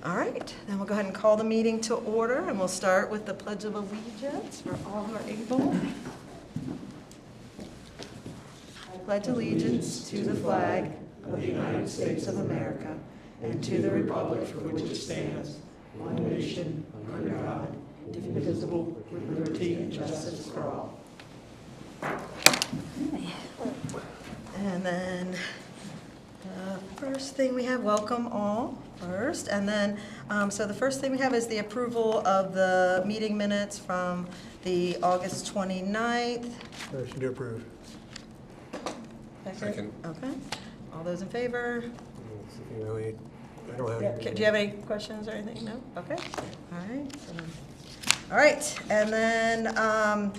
All right, then we'll go ahead and call the meeting to order, and we'll start with the Pledge of Allegiance for all who are able. I pledge allegiance to the flag of the United States of America and to the republic for which it stands, one nation, under God, indivisible, with liberty and justice for all. And then the first thing we have, welcome all first, and then so the first thing we have is the approval of the meeting minutes from the August 29th. Motion to approve. Second. Okay. All those in favor? I don't have. Do you have any questions or anything? No? Okay. All right. And then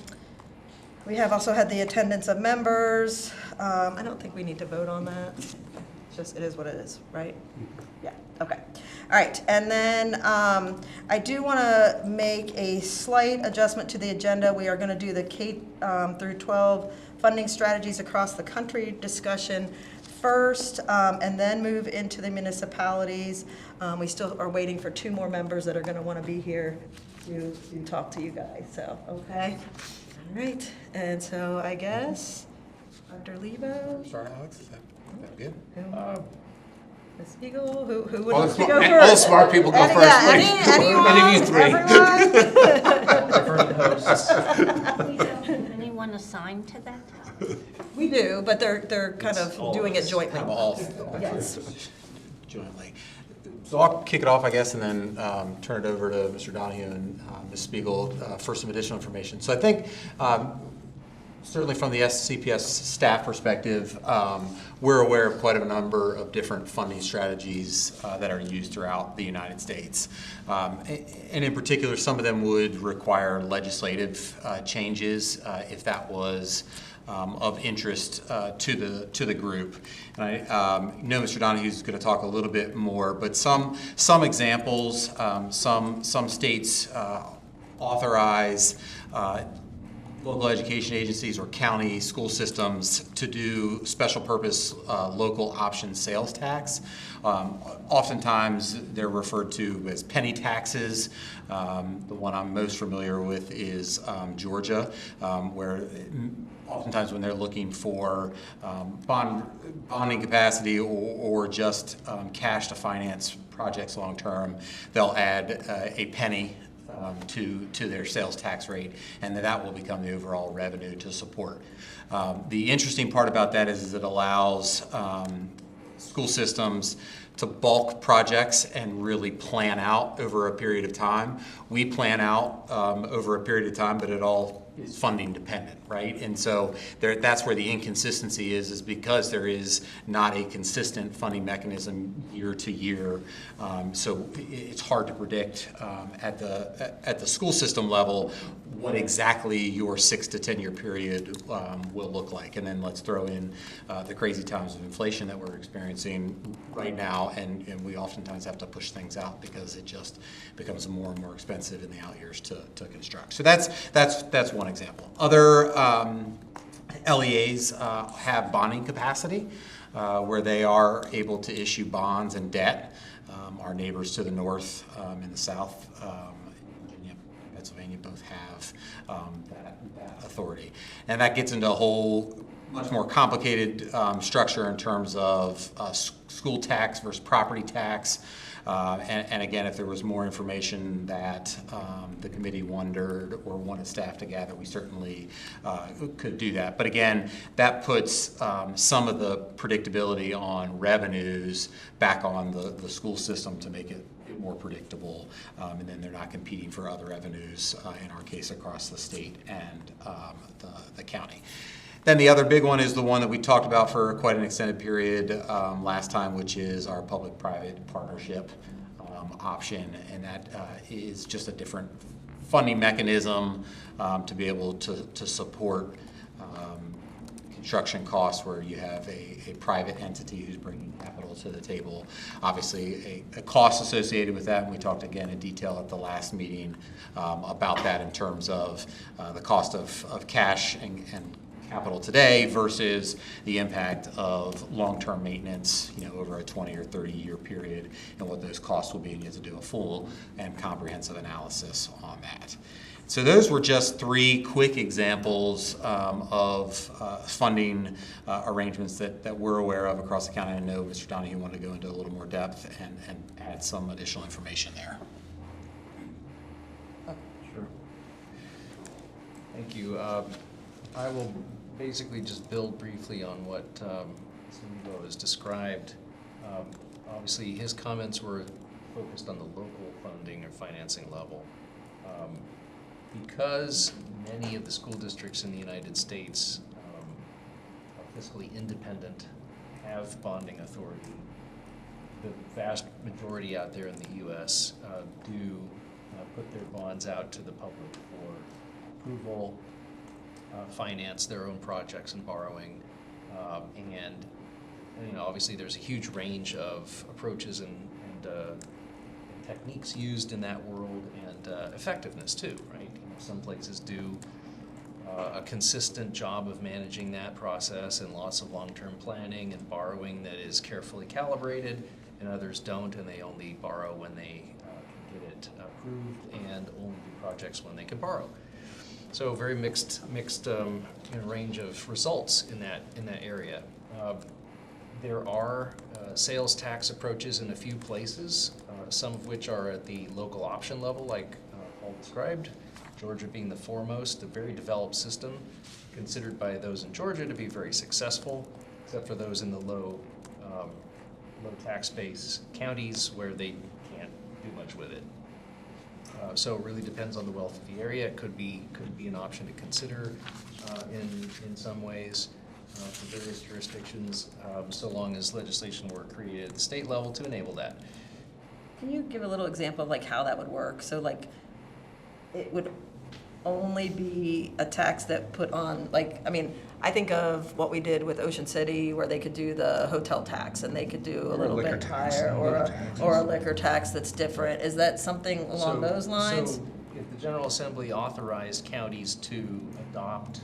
we have also had the attendance of members. I don't think we need to vote on that. It's just, it is what it is, right? Yeah. Okay. All right. And then I do want to make a slight adjustment to the agenda. We are going to do the K through 12 funding strategies across the country discussion first, and then move into the municipalities. We still are waiting for 2 more members that are going to want to be here to talk to you guys. So, okay. All right. And so I guess Dr. Lebo. Sorry, Alex. Is that good? Ms. Eagle, who would All like the to go smart, first? all the smart people go first. Yeah, Please. anyone? Any of you three. Everyone. Anyone assigned to that? We do, but they're kind of doing it jointly. Kind of all Yes. jointly. So I'll kick it off, I guess, and then turn it over to Mr. Donahue and Ms. Spiegel for some additional information. So I think certainly from the SCPS staff perspective, we're aware of quite a number of different funding strategies that are used throughout the United States. And in particular, some of them would require legislative changes if that was of interest to the group. And I know Mr. Donahue is going to talk a little bit more, but some examples, some states authorize local education agencies or county school systems to do special purpose local option sales tax. Oftentimes they're referred to as penny taxes. The one I'm most familiar with is Georgia, where oftentimes when they're looking for bonding capacity or just cash to finance projects long term, they'll add a penny to their sales tax rate, and that will become the overall revenue to support. The interesting part about that is it allows school systems to bulk projects and really plan out over a period of time. We plan out over a period of time, but it all is funding dependent, right? And so that's where the inconsistency is because there is not a consistent funding mechanism year to year. So it's hard to predict at the school system level what exactly your 6 to 10 year period will look like. And then let's throw in the crazy times of inflation that we're experiencing right now, and we oftentimes have to push things out because it just becomes more and more expensive in the out years to construct. So that's one example. Other LEAs have bonding capacity where they are able to issue bonds and debt. Our neighbors to the north in the south, Virginia, Pennsylvania, both have that authority. And that gets into a whole much more complicated structure in terms of school tax versus property tax. And again, if there was more information that the committee wondered or wanted staff to gather, we certainly could do that. But again, that puts some of the predictability on revenues back on the school system to make it more predictable, and then they're not competing for other revenues, in our case, across the state and the county. Then the other big one is the one that we talked about for quite an extended period last time, which is our public-private partnership option, and that is just a different funding mechanism to be able to support construction costs where you have a private entity who's bringing capital to the table. Obviously, a cost associated with that, and we talked again in detail at the last meeting about that in terms of the cost of cash and capital today versus the impact of long-term maintenance, over a 20 or 30-year period, and what those costs will be, and you have to do a full and comprehensive analysis on that. So those were just 3 quick examples of funding arrangements that we're aware of across the county. I know Mr. Donahue wanted to go into a little more depth and add some additional information there. Sure. Thank you. I will basically just build briefly on what Steve has described. Obviously, his comments were focused on the local funding or financing level. Because many of the school districts in the United States are fiscally independent, have bonding authority, the vast majority out there in the U.S. Do put their bonds out to the public for approval, finance their own projects and borrowing, and obviously there's a huge range of approaches and techniques used in that world, and effectiveness too, right? Some places do a consistent job of managing that process and lots of long-term planning and borrowing that is carefully calibrated, and others don't, and they only borrow when they can get it approved and only do projects when they can borrow. So very mixed range of results in that area. There are sales tax approaches in a few places, some of which are at the local option level, like Paul described, Georgia being the foremost, a very developed system, considered by those in Georgia to be very successful, except for those in the low tax base counties where they can't do much with it. So it really depends on the wealth of the area. It could be an option to consider in some ways for various jurisdictions, so long as legislation were created at the state level to enable that. Can you give a little example of like how that would work? So like, it would only be a tax that put on, like, I mean, I think of what we did with Ocean City, where they could do the hotel tax, and they could do a little bit higher, or a liquor tax that's different. Is that something along those lines? So if the General Assembly authorized counties to adopt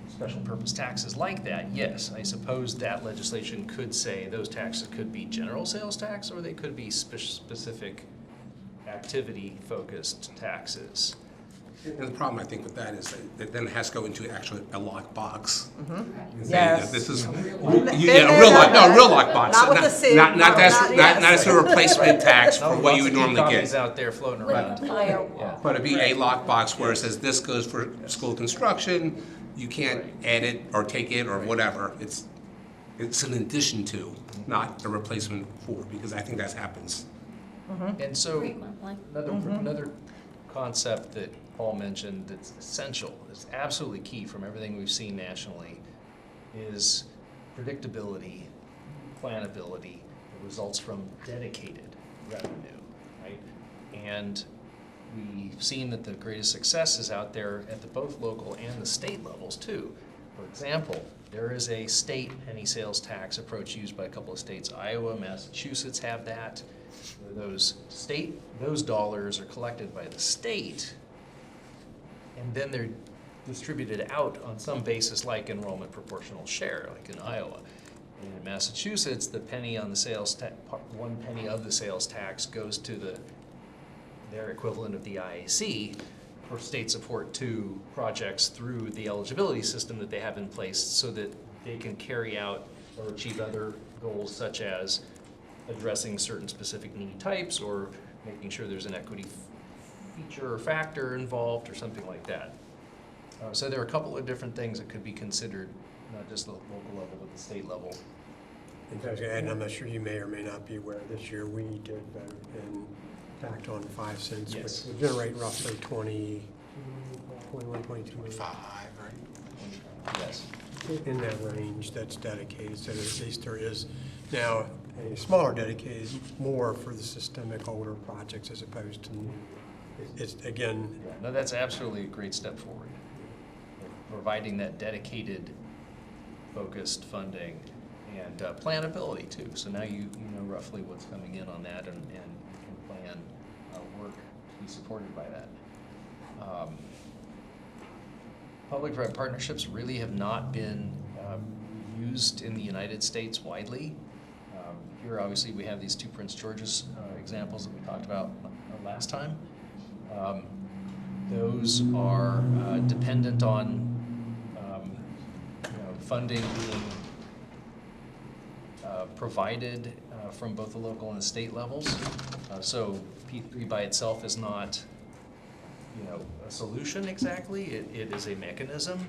special purpose taxes like that, yes, I suppose that legislation could say those taxes could be general sales tax, or they could be specific activity-focused taxes. And the problem, I think, with that is that then it has to go into actually a lockbox. Yes. This is, Been a there, real done that. real lockbox. Not with the city. Not yes. as a replacement tax for what you would normally Copies get. out there floating around. Yeah. But it'd be a lockbox where it says this goes for school construction, you can't add it or take it or whatever. It's an addition to, not a replacement for, because I think that happens. And so Frequently. another concept that Paul mentioned that's essential, is absolutely key from everything we've seen nationally, is predictability, planability that results from dedicated revenue, right? And we've seen that the greatest success is out there at the both local and the state levels too. For example, there is a state penny sales tax approach used by a couple of states. Iowa, Massachusetts have that. Those dollars are collected by the state, and then they're distributed out on some basis like enrollment proportional share, like in Iowa. And in Massachusetts, the penny on the sales tax, 1 penny of the sales tax goes to their equivalent of the IAC for state support to projects through the eligibility system that they have in place, so that they can carry out or achieve other goals, such as addressing certain specific need types or making sure there's an equity feature or factor involved or something like that. So there are a couple of different things that could be considered, not just the local level, but the state level. In fact, and I'm not sure you may or may not be aware, this year we did vote and tacked on 5 cents, Yes. which would generate roughly 21, 22 million. 5, right? Yes. In that range that's dedicated, so that at least there is now a smaller dedicated, more for the systemic older projects as opposed to new. It's, again, Yeah, no, that's absolutely a great step forward. Providing that dedicated, focused funding and planability too. So now you know roughly what's coming in on that and can plan work to be supported by that. Public-private partnerships really have not been used in the United States widely. Here, obviously, we have these two Prince George's examples that we talked about last time. Those are dependent on funding being provided from both the local and the state levels. So P3 by itself is not, a solution exactly. It is a mechanism,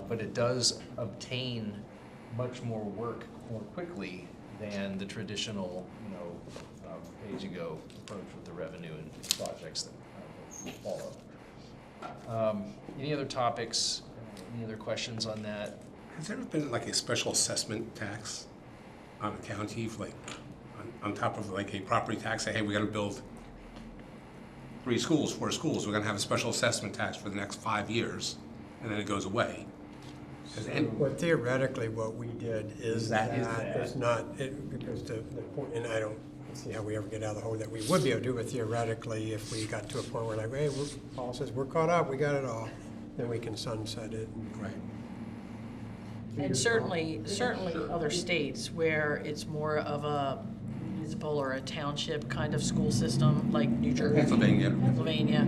but it does obtain much more work more quickly than the traditional, pay-as-you-go approach with the revenue and projects that follow. Any other topics? Any other questions on that? Has there ever been like a special assessment tax on a county, for on top of like a property tax? Say, hey, we got to build 4 schools. We're going to have a special assessment tax for the next 5 years, and then it goes away. Well, theoretically, what we did is that That it's not, because the point, and I don't see how we ever get out of the hole, that we would be able to do it theoretically if we got to a point where like, hey, Paul says, we're caught up, we got it all, then we can sunset it. Right. And certainly other states where it's more of a municipal or a township kind of school system, like New Jersey. Pennsylvania,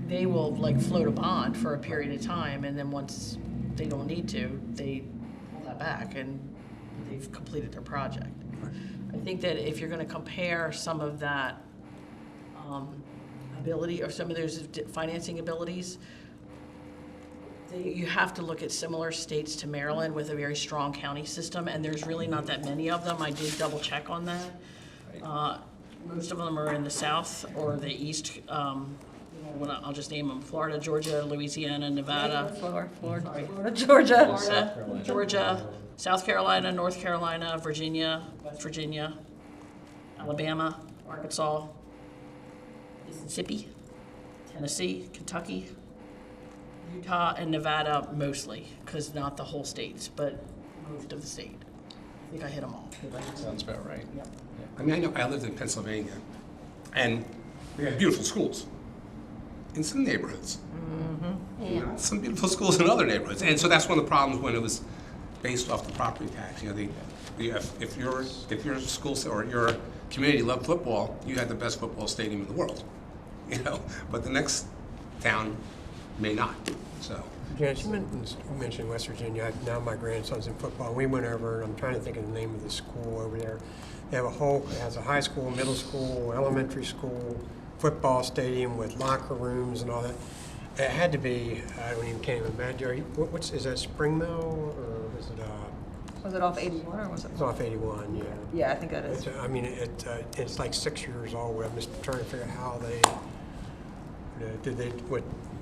they will like float a bond for a period of time, and then once they don't need to, they pull that back and they've completed their project. I think that if you're gonna compare some of that ability, or some of those financing abilities, you have to look at similar states to Maryland with a very strong county system, and there's really not that many of them. I did double check on that. Most of them are in the south or the east. I'll just name them: Florida, Georgia, Louisiana, Nevada. Florida, Georgia. Georgia, South Carolina, North Carolina, Virginia, West Virginia, Alabama, Arkansas, Mississippi, Tennessee, Kentucky, Utah, and Nevada mostly, because not the whole states, but most of the state. I think I hit them all. Sounds about right. Yep. I mean, I know I lived in Pennsylvania, and we had beautiful schools in some neighborhoods. Yeah. Some beautiful schools in other neighborhoods, and so that's one of the problems when it was based off the property tax. If your school or your community loved football, you had the best football stadium in the world. But the next town may not. So. Janice, you mentioned West Virginia. Now my grandson's in football. We went over, and I'm trying to think of the name of the school over there. They have it has a high school, middle school, elementary school, football stadium with locker rooms and all that. It had to be, can't even imagine. Is that Spring Mill, or is it, Was it off 81 or was it? it's off 81, yeah. Yeah, I think that is. It's like 6 years old. I'm just trying to figure out how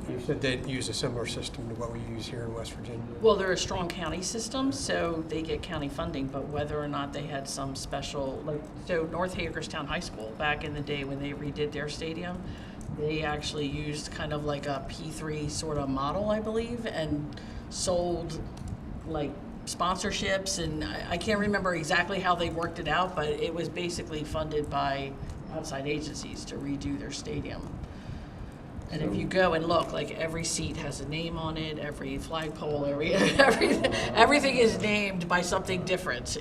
you said they'd use a similar system to what we use here in West Virginia? Well, they're a strong county system, so they get county funding, but whether or not they had some special, so North Hagerstown High School, back in the day when they redid their stadium, they actually used kind of like a P3 sort of model, I believe, and sold like sponsorships, and I can't remember exactly how they worked it out, but it was basically funded by outside agencies to redo their stadium. And if you go and look, like every seat has a name on it, every flagpole, everything is named by something different.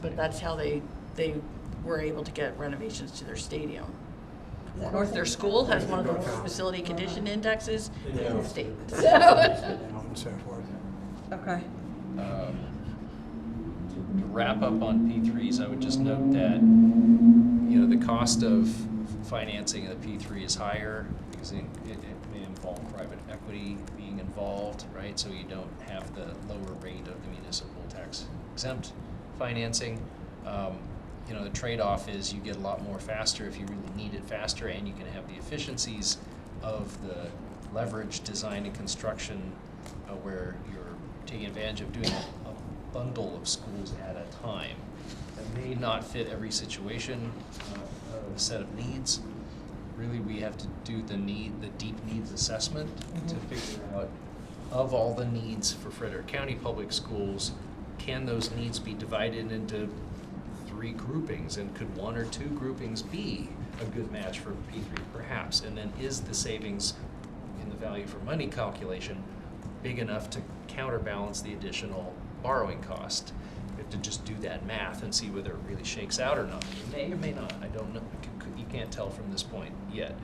But that's how they were able to get renovations to their stadium. Their school has one of the worst facility condition indexes in the state. And so forth. Okay. To wrap up on P3s, I would just note that the cost of financing the P3 is higher because it may involve private equity being involved, right? So you don't have the lower rate of the municipal tax exempt financing. The trade-off is you get a lot more faster if you really need it faster, and you can have the efficiencies of the leverage design and construction where you're taking advantage of doing a bundle of schools at a time. That may not fit every situation, a set of needs. Really, we have to do the deep needs assessment to figure out, of all the needs for Frederick County Public Schools, can those needs be divided into 3 groupings, and could 1 or 2 groupings be a good match for P3 perhaps? And then is the savings in the value for money calculation big enough to counterbalance the additional borrowing cost. We have to just do that math and see whether it really shakes out or not. It may or may not, I don't know, you can't tell from this point yet.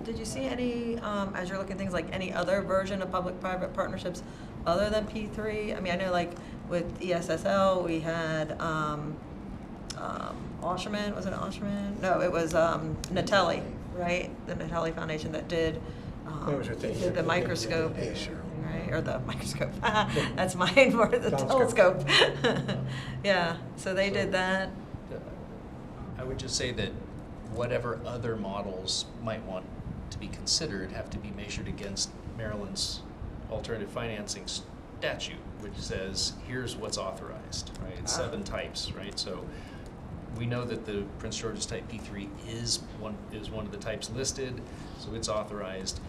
Did you see any, as you're looking at things, like any other version of public-private partnerships other than P3? I mean, I know like with ESSL, we had Osherman, was it Osherman? No, it was Natelli, right? The Natelli Foundation that did That was what they did the did. microscope, Yeah, sure. right? Or the microscope. That's mine for the telescope. Yeah, so they did that. I would just say that whatever other models might want to be considered have to be measured against Maryland's alternative financing statute, which says, here's what's authorized, right? It's 7 types, right? So we know that the Prince George's Type P3 is one of the types listed, so it's authorized.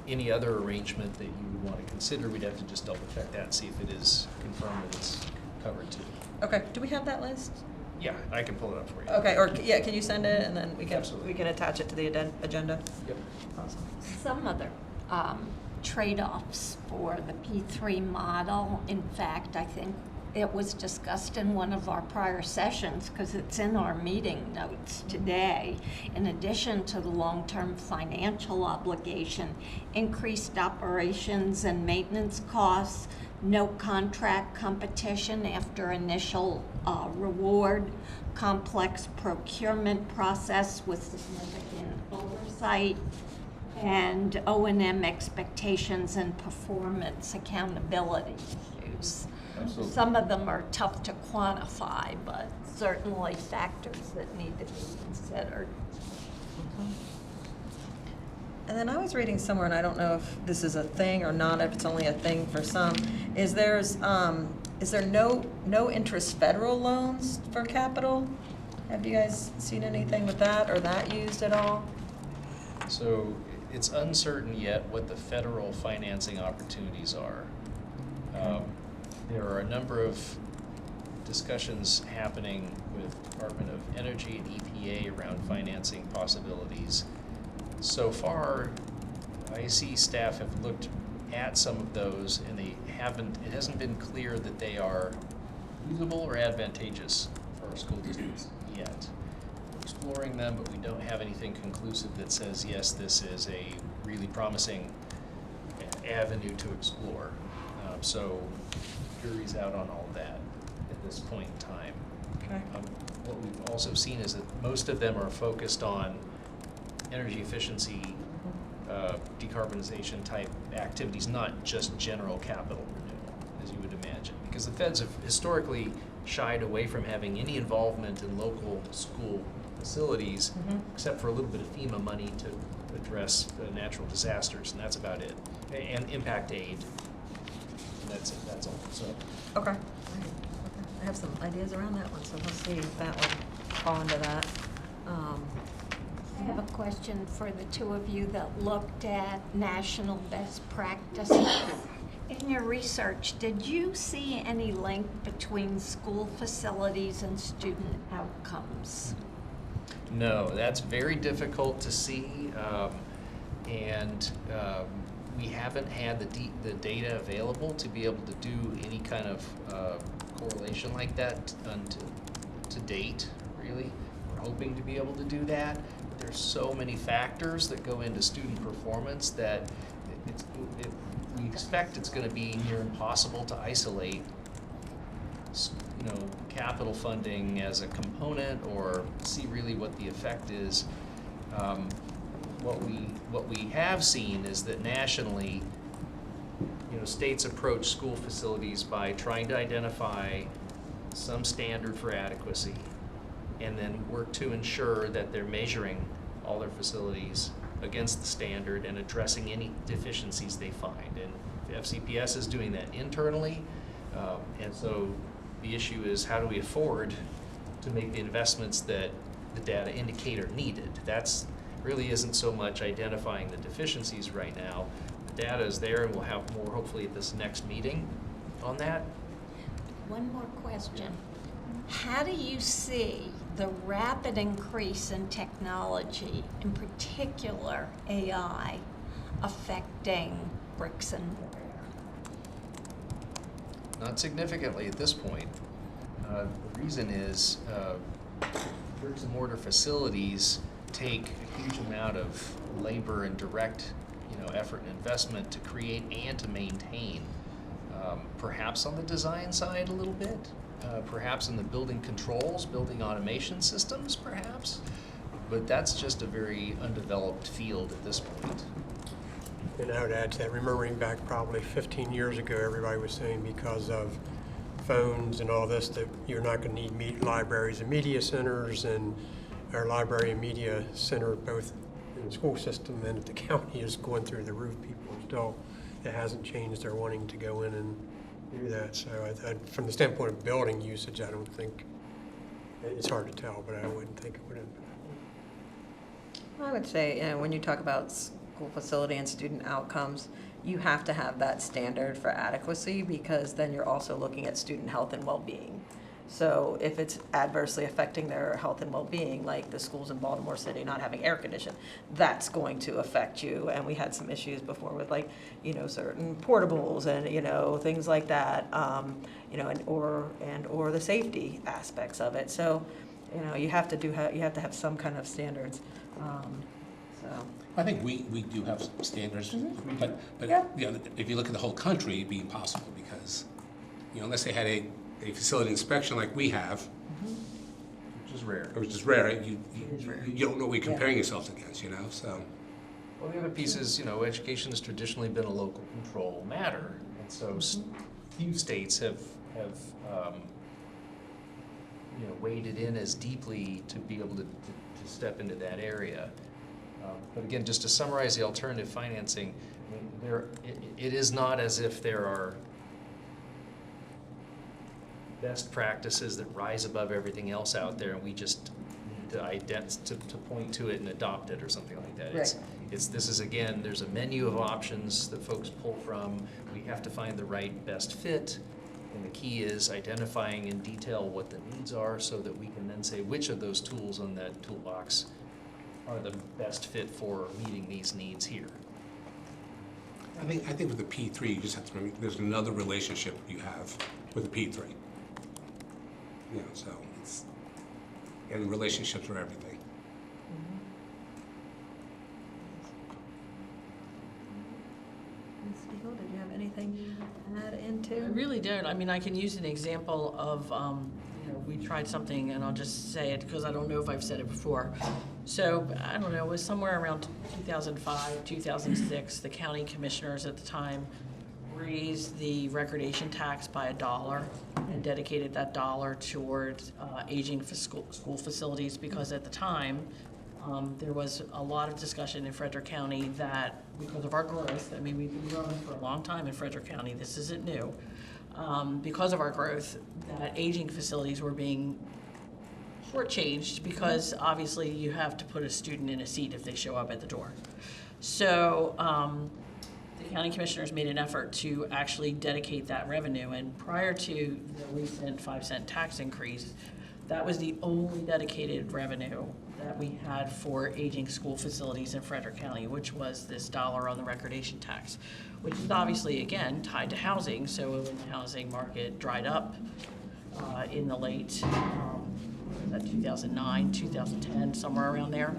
Any other arrangement that you would want to consider, we'd have to just double check that and see if it is confirmed that it's covered too. Okay, do we have that list? Yeah, I can pull it up for you. Okay, or, yeah, can you send it, and then Absolutely. we can attach it to the agenda? Yep. Awesome. Some other trade-offs for the P3 model. In fact, I think it was discussed in one of our prior sessions because it's in our meeting notes today. In addition to the long-term financial obligation, increased operations and maintenance costs, no contract competition after initial reward, complex procurement process with significant oversight, and O&M expectations and performance accountability issues. Absolutely. Some of them are tough to quantify, but certainly factors that need to be considered. And then I was reading somewhere, and I don't know if this is a thing or not, if it's only a thing for some, is there no interest federal loans for capital? Have you guys seen anything with that, or that used at all? So it's uncertain yet what the federal financing opportunities are. There are a number of discussions happening with Department of Energy and EPA around financing possibilities. So far, IC staff have looked at some of those, and it hasn't been clear that they are usable or advantageous for our school districts yet. We're exploring them, but we don't have anything conclusive that says, yes, this is a really promising avenue to explore. So jury's out on all of that at this point in time. Okay. What we've also seen is that most of them are focused on energy efficiency, decarbonization type activities, not just general capital renewal, as you would imagine. Because the feds have historically shied away from having any involvement in local school facilities, except for a little bit of FEMA money to address natural disasters, and that's about it. And impact aid. And that's it, that's all. So Okay. I have some ideas around that one, so we'll see if that would fall into that. I have a question for the two of you that looked at national best practices. In your research, did you see any link between school facilities and student outcomes? no, that's very difficult to see, and we haven't had the data available to be able to do any kind of correlation like that to date, really. We're hoping to be able to do that. But there's so many factors that go into student performance that we expect it's going to be near impossible to isolate, capital funding as a component or see really what the effect is. What we have seen is that nationally, states approach school facilities by trying to identify some standard for adequacy and then work to ensure that they're measuring all their facilities against the standard and addressing any deficiencies they find. And FCPS is doing that internally, and so the issue is, how do we afford to make the investments that the data indicate are needed? That's really isn't so much identifying the deficiencies right now. The data is there, and we'll have more hopefully at this next meeting on that. One more question. How do you see the rapid increase in technology, in particular AI, affecting bricks and mortar? Not significantly at this point. The reason is bricks and mortar facilities take a huge amount of labor and direct, effort and investment to create and to maintain. Perhaps on the design side a little bit, perhaps in the building controls, building automation systems, perhaps. But that's just a very undeveloped field at this point. And I would add to that, remembering back probably 15 years ago, everybody was saying because of phones and all this that you're not going to need libraries and media centers, and our library and media center, both in the school system and at the county, is going through the roof. People are still, it hasn't changed. They're wanting to go in and do that. So from the standpoint of building usage, I don't think, it's hard to tell, but I wouldn't think it would impact. I would say, when you talk about school facility and student outcomes, you have to have that standard for adequacy, because then you're also looking at student health and well-being. So if it's adversely affecting their health and well-being, like the schools in Baltimore City not having air conditioning, that's going to affect you. And we had some issues before with certain portables and, things like that, or the safety aspects of it. So, you have to have some kind of standards. I think we do have some standards, but Yeah. if you look at the whole country, it'd be impossible, because unless they had a facility inspection like we have, Which is rare. which is rare, you don't know what you're comparing yourselves against, so. Well, the other piece is, education has traditionally been a local control matter, and so few states have waded in as deeply to be able to step into that area. But again, just to summarize the alternative financing, it is not as if there are best practices that rise above everything else out there, and we just need to point to it and adopt it or something like that. Right. This is, again, there's a menu of options that folks pull from. We have to find the right best fit, and the key is identifying in detail what the needs are, so that we can then say which of those tools on that toolbox are the best fit for meeting these needs here. I think with the P3, you just have to remember, there's another relationship you have with the P3. So and relationships are everything. Ms. Spiegel, did you have anything you add into? I really don't. I mean, I can use an example of, we tried something, and I'll just say it because I don't know if I've said it before. So, I don't know, it was somewhere around 2005, 2006, the county commissioners at the time raised the recordation tax by $1 and dedicated that dollar towards aging for school facilities, because at the time, there was a lot of discussion in Frederick County that because of our growth, I mean, we've been growing for a long time in Frederick County, this isn't new, because of our growth, that aging facilities were being shortchanged, because obviously you have to put a student in a seat if they show up at the door. So the county commissioners made an effort to actually dedicate that revenue, and prior to the recent 5-cent tax increase, that was the only dedicated revenue that we had for aging school facilities in Frederick County, which was this $1 on the recordation tax, which is obviously, again, tied to housing. So when the housing market dried up in the late 2009, 2010, somewhere around there,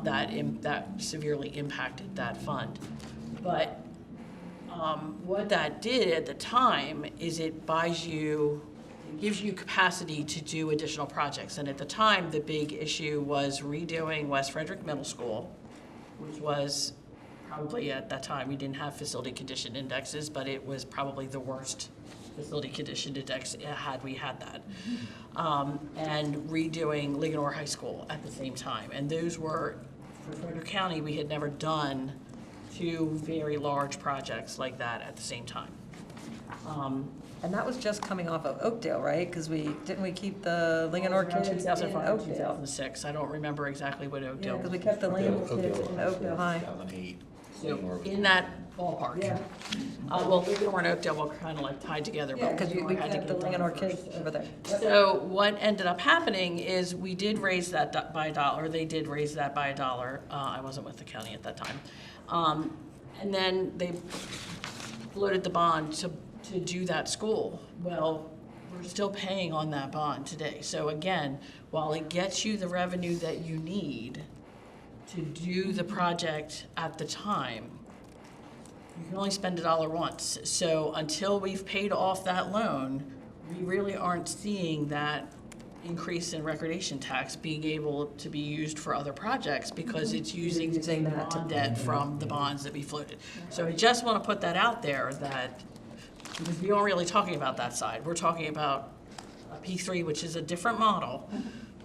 that severely impacted that fund. But what that did at the time is it gives you capacity to do additional projects. And at the time, the big issue was redoing West Frederick Middle School, which was probably, at that time, we didn't have facility condition indexes, but it was probably the worst facility condition index had we had that. And redoing Ligonor High School at the same time. And those were, for Frederick County, we had never done two very large projects like that at the same time. And that was just coming off of Oakdale, right? Because didn't we keep the Linganore kids in 2005, Oakdale? 2006. I don't remember exactly what Yeah, Oakdale. because we kept the Linganore kids in Oakdale High. 2008. So in that ballpark. Yeah. Well, we were in Oakdale, we're kind of like tied together. Yeah, but because we had to kept get the it done Langenor first. kids over there. So what ended up happening is we did raise that by $1. They did raise that by $1. I wasn't with the county at that time. And then they floated the bond to do that school. Well, we're still paying on that bond today. So again, while it gets you the revenue that you need to do the project at the time, you can only spend $1 once. So until we've paid off that loan, we really aren't seeing that increase in recordation tax being able to be used for other projects because it's using that to- bond debt from the bonds that we floated. So I just want to put that out there that, because we aren't really talking about that side. We're talking about a P3, which is a different model,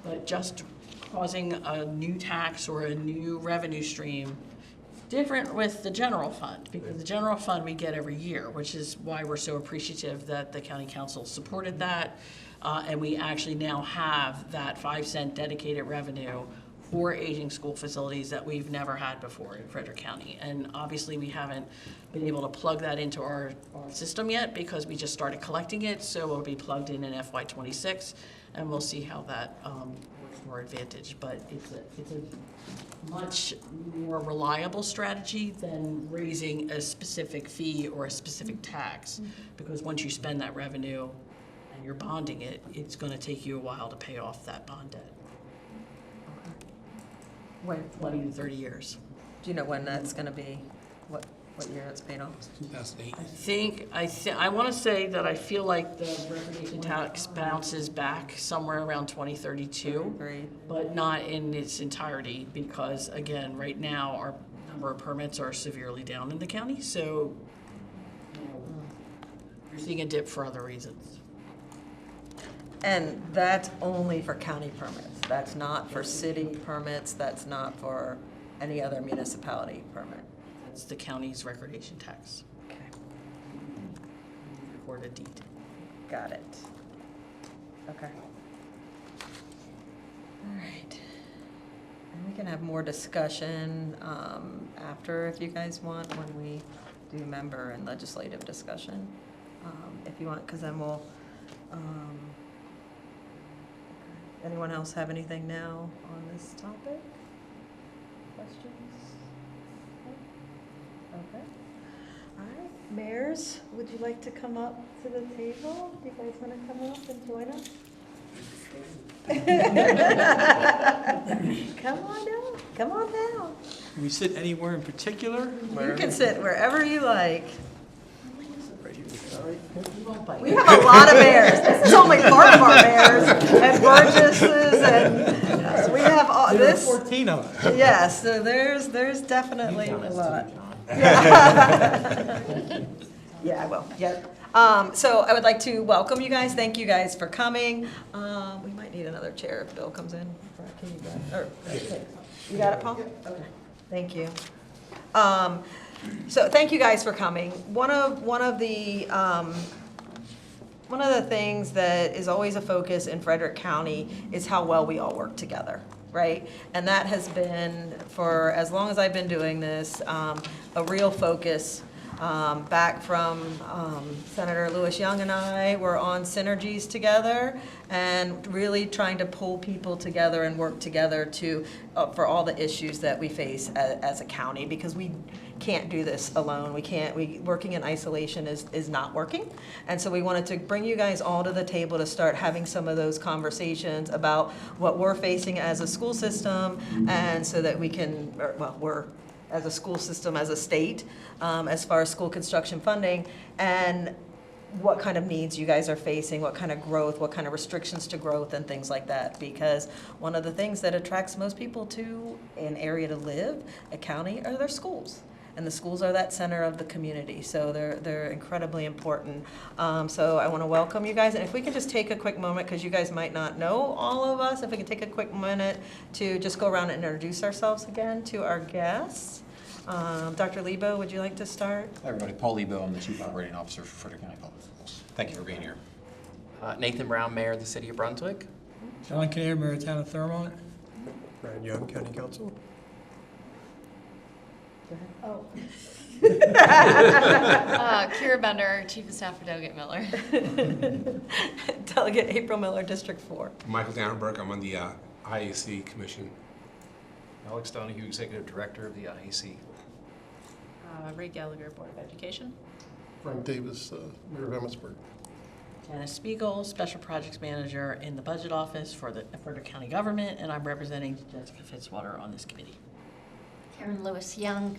but just causing a new tax or a new revenue stream. Different with the general fund, because the general fund we get every year, which is why we're so appreciative that the county council supported that. And we actually now have that 5-cent dedicated revenue for aging school facilities that we've never had before in Frederick County. And obviously, we haven't been able to plug that into our system yet because we just started collecting it. So it'll be plugged in FY26, and we'll see how that works to our advantage. But it's a much more reliable strategy than raising a specific fee or a specific tax, because once you spend that revenue and you're bonding it, it's going to take you a while to pay off that bond debt. When, 20 to 30 years. do you know when that's gonna be? What year it's paid off? 2008. I want to say that I feel like the recordation tax bounces back somewhere around 2032, Great. but not in its entirety because, again, right now our number of permits are severely down in the county, so you're seeing a dip for other reasons. And that's only for county permits. That's not for city permits. That's not for any other municipality permit. It's the county's recordation tax. Okay. Record a deed. Got it. Okay. All right. And we can have more discussion after, if you guys want, when we do member and legislative discussion, if you want, because then we'll. Anyone else have anything now on this topic? Questions? Okay. All right. Mayors, would you like to come up to the table? Do you guys want to come up and join us? Come on down. Come on down. Can we sit anywhere in particular? You can sit wherever you like. Right here. We have a lot of mayors. This is only part of our mayors and Burgesses and we have all There are this. 14 of us. Yes, so there's definitely a lot. Yeah. Yeah, I will. Yep. So I would like to welcome you guys. Thank you guys for coming. We might need another chair if Bill comes in. Can you grab? You got it, Paul? Okay. Thank you. So thank you guys for coming. One of the things that is always a focus in Frederick County is how well we all work together, right? And that has been, for as long as I've been doing this, a real focus. Back from Senator Lewis Young and I were on synergies together and really trying to pull people together and work together to for all the issues that we face as a county, because we can't do this alone. Working in isolation is not working. And so we wanted to bring you guys all to the table to start having some of those conversations about what we're facing as a school system, and so that we can, we're as a school system, as a state, as far as school construction funding, and what kind of needs you guys are facing, what kind of growth, what kind of restrictions to growth, and things like that. Because one of the things that attracts most people to an area to live, a county, are their schools. And the schools are that center of the community, so they're incredibly important. So I want to welcome you guys, and if we could just take a quick moment, because you guys might not know all of us, if we could take a quick minute to just go around and introduce ourselves again to our guests. Dr. Lebo, would you like to start? Hi, everybody. Paul Lebo. I'm the Chief Operating Officer for Frederick County Public Schools. Thank you for being here. Nathan Brown, Mayor of the City of Brunswick. John Kinnear, Mayor of Town of Thurmont. Brad Young, County Council. Oh. Kira Bender, Chief of Staff for Delegate Miller. Delegate April Miller, District 4. Michael Dannenberg, I'm on the IAC Commission. Alex Donahue, Executive Director of the IEC. Ray Gallagher, Board of Education. Frank Davis, Mayor of Emmitsburg. Janice Spiegel, Special Projects Manager in the Budget Office for the Frederick County Government, and I'm representing Jessica Fitzwater on this committee. Karen Lewis Young,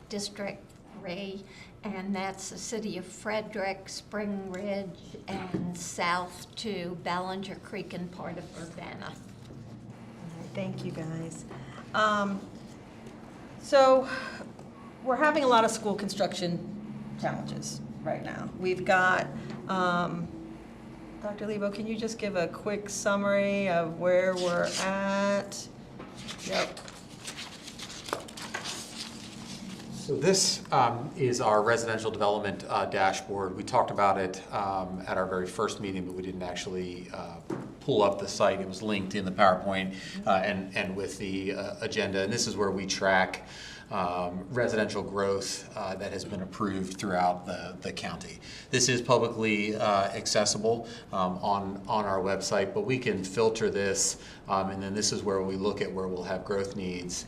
District 3, and that's the city of Frederick, Spring Ridge, and south to Ballinger Creek and part of Urbana. All right, thank you, guys. So we're having a lot of school construction challenges right now. We've got, Dr. Lebo, can you just give a quick summary of where we're at? Yep. So this is our residential development dashboard. We talked about it at our very first meeting, but we didn't actually pull up the site. It was linked in the PowerPoint and with the agenda. And this is where we track residential growth that has been approved throughout the county. This is publicly accessible on our website, but we can filter this, and then this is where we look at where we'll have growth needs.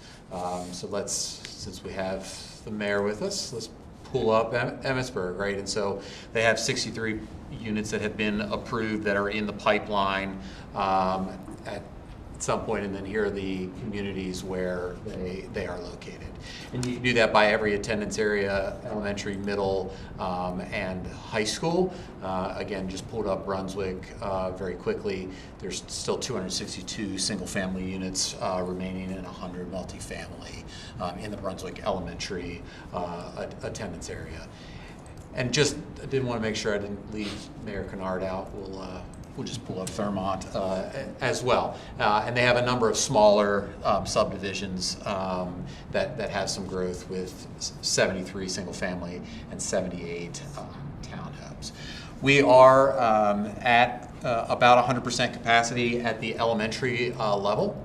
So since we have the mayor with us, let's pull up Emmitsburg, right? And so they have 63 units that have been approved that are in the pipeline at some point, and then here are the communities where they are located. And you can do that by every attendance area, elementary, middle, and high school. Again, just pulled up Brunswick very quickly. There's still 262 single-family units remaining and 100 multifamily in the Brunswick elementary attendance area. And just I didn't want to make sure I didn't leave Mayor Kennard out. We'll just pull up Thurmont as well. And they have a number of smaller subdivisions that have some growth with 73 single family and 78 townhomes. We are at about 100% capacity at the elementary level.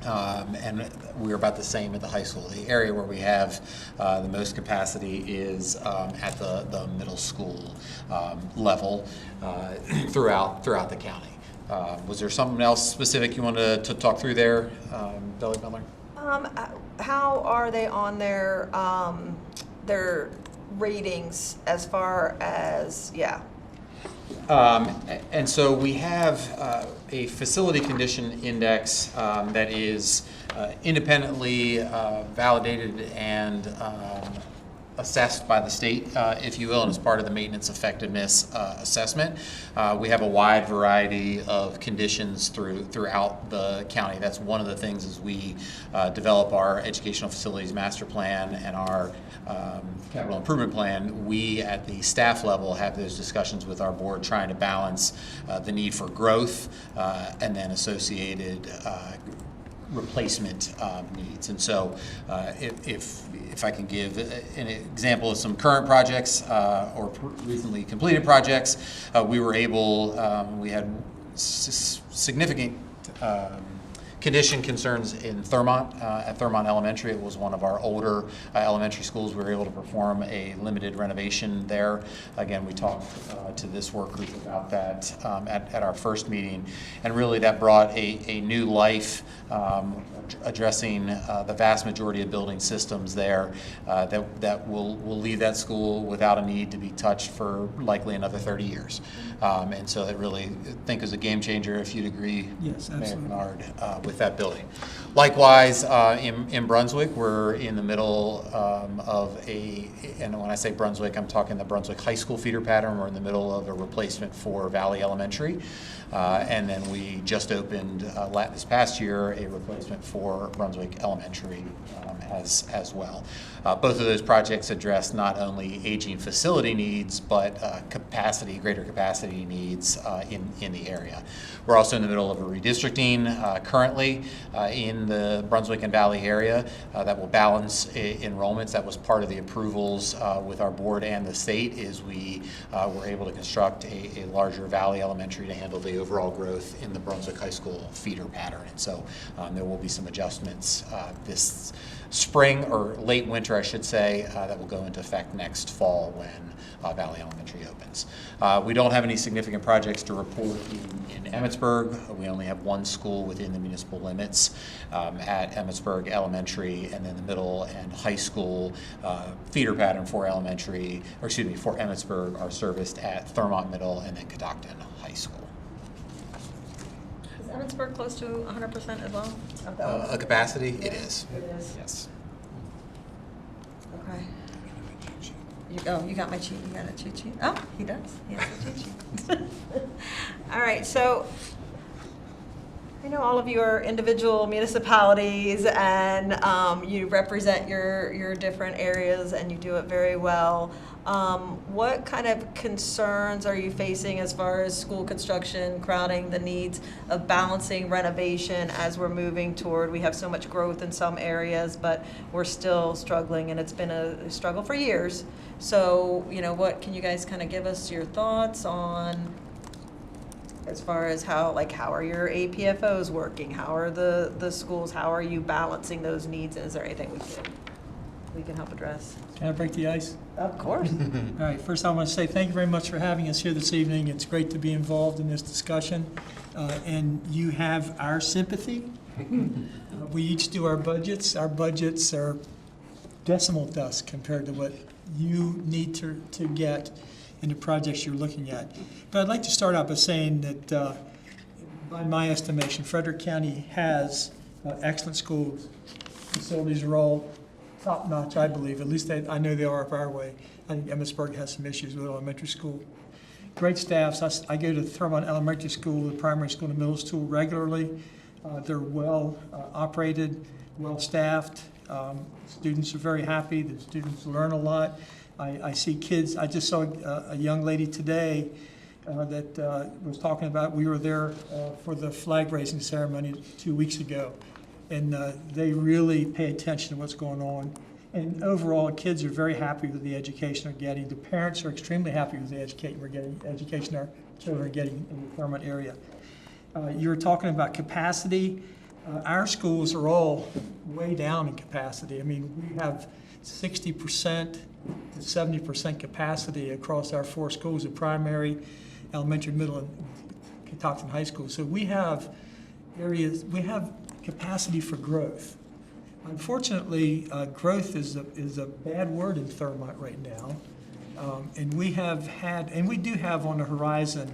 And we're about the same at the high school. The area where we have the most capacity is at the middle school level throughout the county. Was there something else specific you wanted to talk through there, Delegate Miller? How are they on their ratings as far as, yeah? And so we have a facility condition index that is independently validated and assessed by the state, if you will, and as part of the maintenance effectiveness assessment. We have a wide variety of conditions throughout the county. That's one of the things as we develop our educational facilities master plan and our capital improvement plan. We at the staff level have those discussions with our board, trying to balance the need for growth and then associated replacement needs. And so if I can give an example of some current projects or recently completed projects, we were able, we had significant condition concerns in Thurmont, at Thurmont Elementary. It was one of our older elementary schools. We were able to perform a limited renovation there. Again, we talked to this work group about that at our first meeting, and really that brought a new life addressing the vast majority of building systems there that will leave that school without a need to be touched for likely another 30 years. And so that really, I think, is a game changer, if you'd agree, Yes, Mayor absolutely. Kennard, with that building. Likewise, in Brunswick, we're in the middle of and when I say Brunswick, I'm talking the Brunswick High School feeder pattern. We're in the middle of a replacement for Valley Elementary. And then we just opened this past year a replacement for Brunswick Elementary as well. Both of those projects address not only aging facility needs, but greater capacity needs in the area. We're also in the middle of a redistricting currently. currently in the Brunswick and Valley area that will balance enrollments. That was part of the approvals with our board and the state, is we were able to construct a larger Valley Elementary to handle the overall growth in the Brunswick High School feeder pattern. And so there will be some adjustments this spring, or late winter, I should say, that will go into effect next fall when Valley Elementary opens. We don't have any significant projects to report in Emmitsburg. We only have one school within the municipal limits at Emmitsburg Elementary, and then the middle and high school feeder pattern for elementary, or excuse me, for Emmitsburg are serviced at Thurmont Middle and then Catoctin High School. Is Emmitsburg close to 100% as well? Of the A capacity? It is. It is. Yes. Okay. You got my cheat. You got a cheat sheet? Oh, he does. He has a cheat sheet. All right. So I know all of you are individual municipalities, and you represent your different areas, and you do it very well. What kind of concerns are you facing as far as school construction, crowding, the needs of balancing renovation as we're moving toward? We have so much growth in some areas, but we're still struggling, and it's been a struggle for years. So, what can you guys kind of give us your thoughts on, as far as how are your APFOs working? How are the schools? How are you balancing those needs? And is there anything we can help address? Can I break the ice? Of course. All right, first I want to say thank you very much for having us here this evening. It's great to be involved in this discussion, and you have our sympathy. We each do our budgets. Our budgets are decimal dust compared to what you need to get in the projects you're looking at. But I'd like to start out by saying that by my estimation, Frederick County has excellent schools. Facilities are all top-notch, I believe. At least I know they are up our way. I think Emmitsburg has some issues with elementary school. Great staffs. I go to Thurmont Elementary School, the primary school, and the middle school regularly. They're well operated, well staffed. Students are very happy. The students learn a lot. I see kids. I just saw a young lady today that was talking about, we were there for the flag raising ceremony 2 weeks ago. And they really pay attention to what's going on. And overall, kids are very happy with the education they're getting. The parents are extremely happy with the education our children are getting in the Thurmont area. You were talking about capacity. Our schools are all way down in capacity. I mean, we have 60% to 70% capacity across our 4 schools of primary, elementary, middle, and Catoctin High School. So we have capacity for growth. Unfortunately, growth is a bad word in Thurmont right now. And we do have on the horizon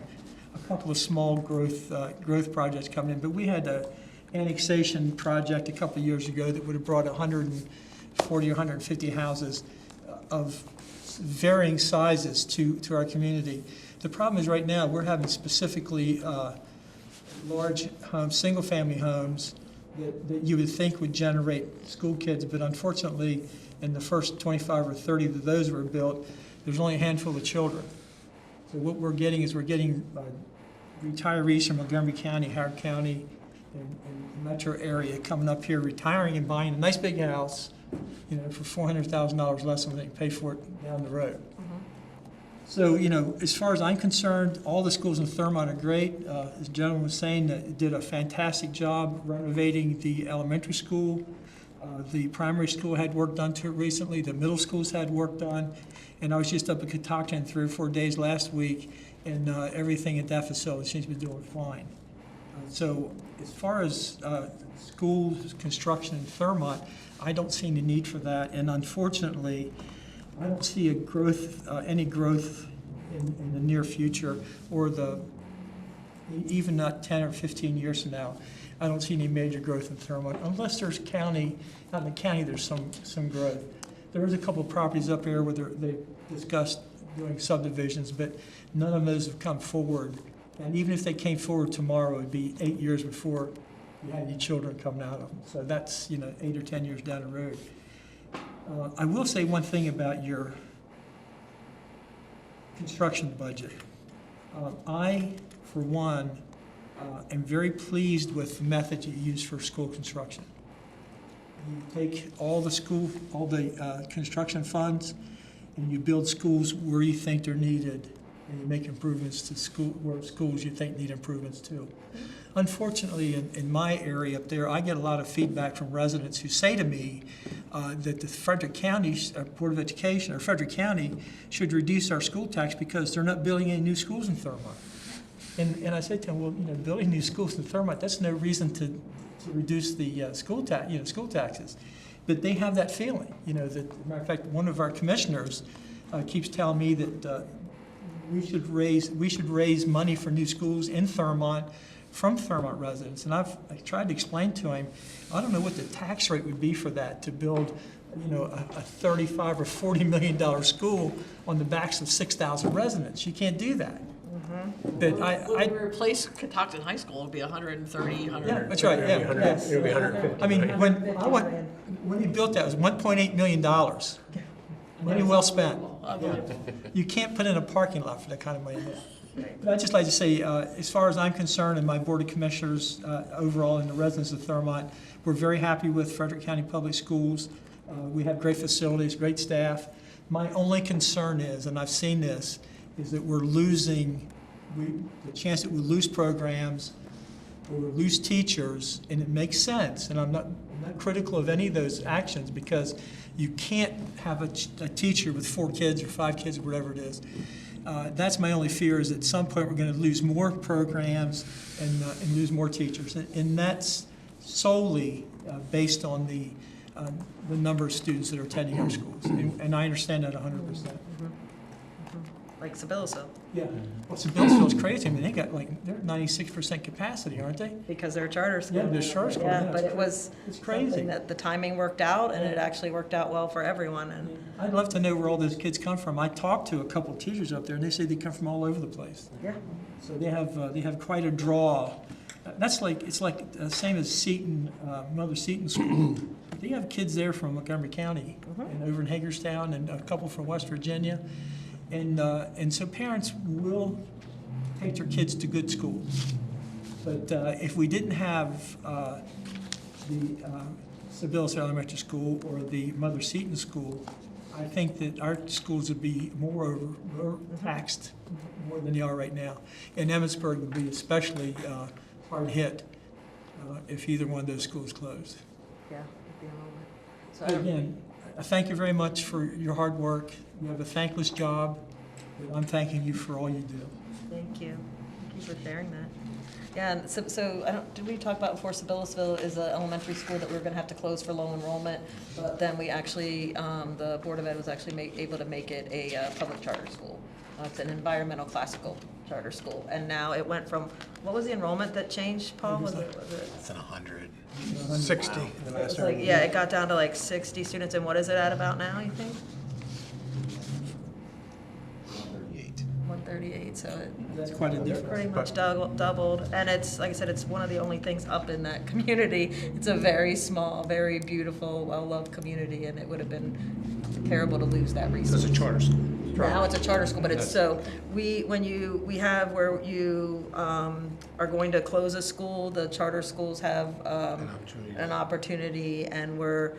a couple of small growth projects coming in, but we had an annexation project a couple of years ago that would have brought 140 or 150 houses of varying sizes to our community. The problem is right now we're having specifically large homes, single-family homes that you would think would generate school kids, but unfortunately, in the first 25 or 30 of those were built, there's only a handful of children. So what we're getting is retirees from Montgomery County, Howard County, and metro area coming up here, retiring and buying a nice big house, for $400,000 less than they can pay for it down the road. So, as far as I'm concerned, all the schools in Thurmont are great. As the gentleman was saying, that did a fantastic job renovating the elementary school. The primary school had work done to it recently. The middle schools had work done. And I was just up at Catoctin 3 or 4 days last week, and everything at that facility seems to be doing fine. So as far as school construction in Thurmont, I don't see any need for that. And unfortunately, I don't see any growth in the near future, or even not 10 or 15 years from now. I don't see any major growth in Thurmont, unless there's out in the county there's some growth. There is a couple of properties up here where they discussed doing subdivisions, but none of those have come forward. And even if they came forward tomorrow, it would be 8 years before you had any children coming out of them. So that's 8 or 10 years down the road. I will say one thing about your construction budget. I, for one, am very pleased with the method you use for school construction. You take all the construction funds, and you build schools where you think they're needed, and you make improvements to schools you think need improvements too. Unfortunately, in my area up there, I get a lot of feedback from residents who say to me that the Frederick County Board of Education or Frederick County should reduce our school tax because they're not building any new schools in Thurmont. And I say to them, well, building new schools in Thurmont, that's no reason to reduce the school taxes. But they have that feeling, that, as a matter of fact, one of our commissioners keeps telling me that we should raise money for new schools in Thurmont from Thurmont residents. And I tried to explain to him, I don't know what the tax rate would be for that, to build, a $35 or $40 million school on the backs of 6,000 residents. You can't do that. But When we replace Catoctin High School, it'll be 130, 100. Yeah, that's right, yeah. It would be 150. I mean, when he built that, it was $1.8 million. Money well spent. You can't put in a parking lot for that kind of money. But I'd just like to say, as far as I'm concerned and my Board of Commissioners overall and the residents of Thurmont, we're very happy with Frederick County Public Schools. We have great facilities, great staff. My only concern is, and I've seen this, is that we're losing, the chance that we'll lose programs, or we'll lose teachers, and it makes sense. And I'm not critical of any of those actions because you can't have a teacher with 4 kids or 5 kids or whatever it is. That's my only fear, is at some point we're going to lose more programs and lose more teachers. And that's solely based on the number of students that are attending our schools. And I understand that 100%. Like Sibyllsville, Yeah. Well, Sibyllsville's crazy. I mean, they're at 96% capacity, aren't they? because they're a charter school. Yeah, they're charter school. Yeah, yeah, but it's it was it's crazy. something that the timing worked out, and it actually worked out well for everyone. And I'd love to know where all those kids come from. I talked to a couple of teachers up there, and they say they come from all over the place. yeah, So they have quite a draw. It's like same as Seton, Mother Seton School. They have kids there from Montgomery County and over in Hagerstown, and a couple from West Virginia, and so parents will take their kids to good schools. But if we didn't have the Sibyllsville Elementary School or the Mother Seton School, I think that our schools would be more taxed more than they are right now. And Emmitsburg would be especially hard hit if either one of those schools closed. yeah. So Again, I thank you very much for your hard work. You have a thankless job, but I'm thanking you for all you do. thank you for sharing that. Yeah, and so I don't. Did we talk about before? Sibyllsville is an elementary school that we were going to have to close for low enrollment, but then we actually, the Board of Ed was actually able to make it a public charter school. It's an environmental classical charter school, and now it went from, what was the enrollment that changed, Paul? Was it? It's 100. 60. The last It's like, time. yeah, it got down to like 60 students, and what is it at about now, you think? 38. 138, so That's quite a difference. pretty much doubled. And it's, like I said, it's one of the only things up in that community. It's a very small, very beautiful, well-loved community, and it would have been terrible to lose that resource. It's a charter school. Now it's a charter school, but it's, so, we have where you are going to close a school, the charter schools have an opportunity, and we're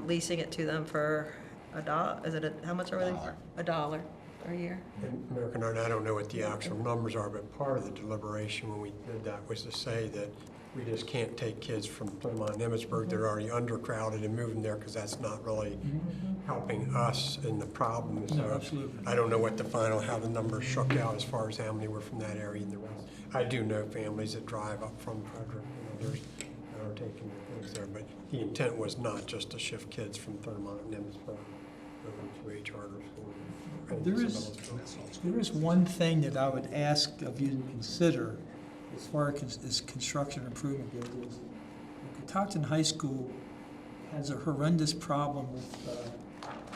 leasing it to them for how much are we? $1 a year. And American Art, I don't know what the actual numbers are, but part of the deliberation when we did that was to say that we just can't take kids from Thurmont and Emmitsburg that are already undercrowded and move them there, because that's not really helping us in the problem. No, So absolutely. I don't know how the numbers shook out as far as how many were from that area and the rest. I do know families that drive up from Frederick, others that are taking their kids there, but the intent was not just to shift kids from Thurmont and Emmitsburg over to a charter school. There is one thing that I would ask of you to consider as far as construction improvement goes. Catoctin High School has a horrendous problem with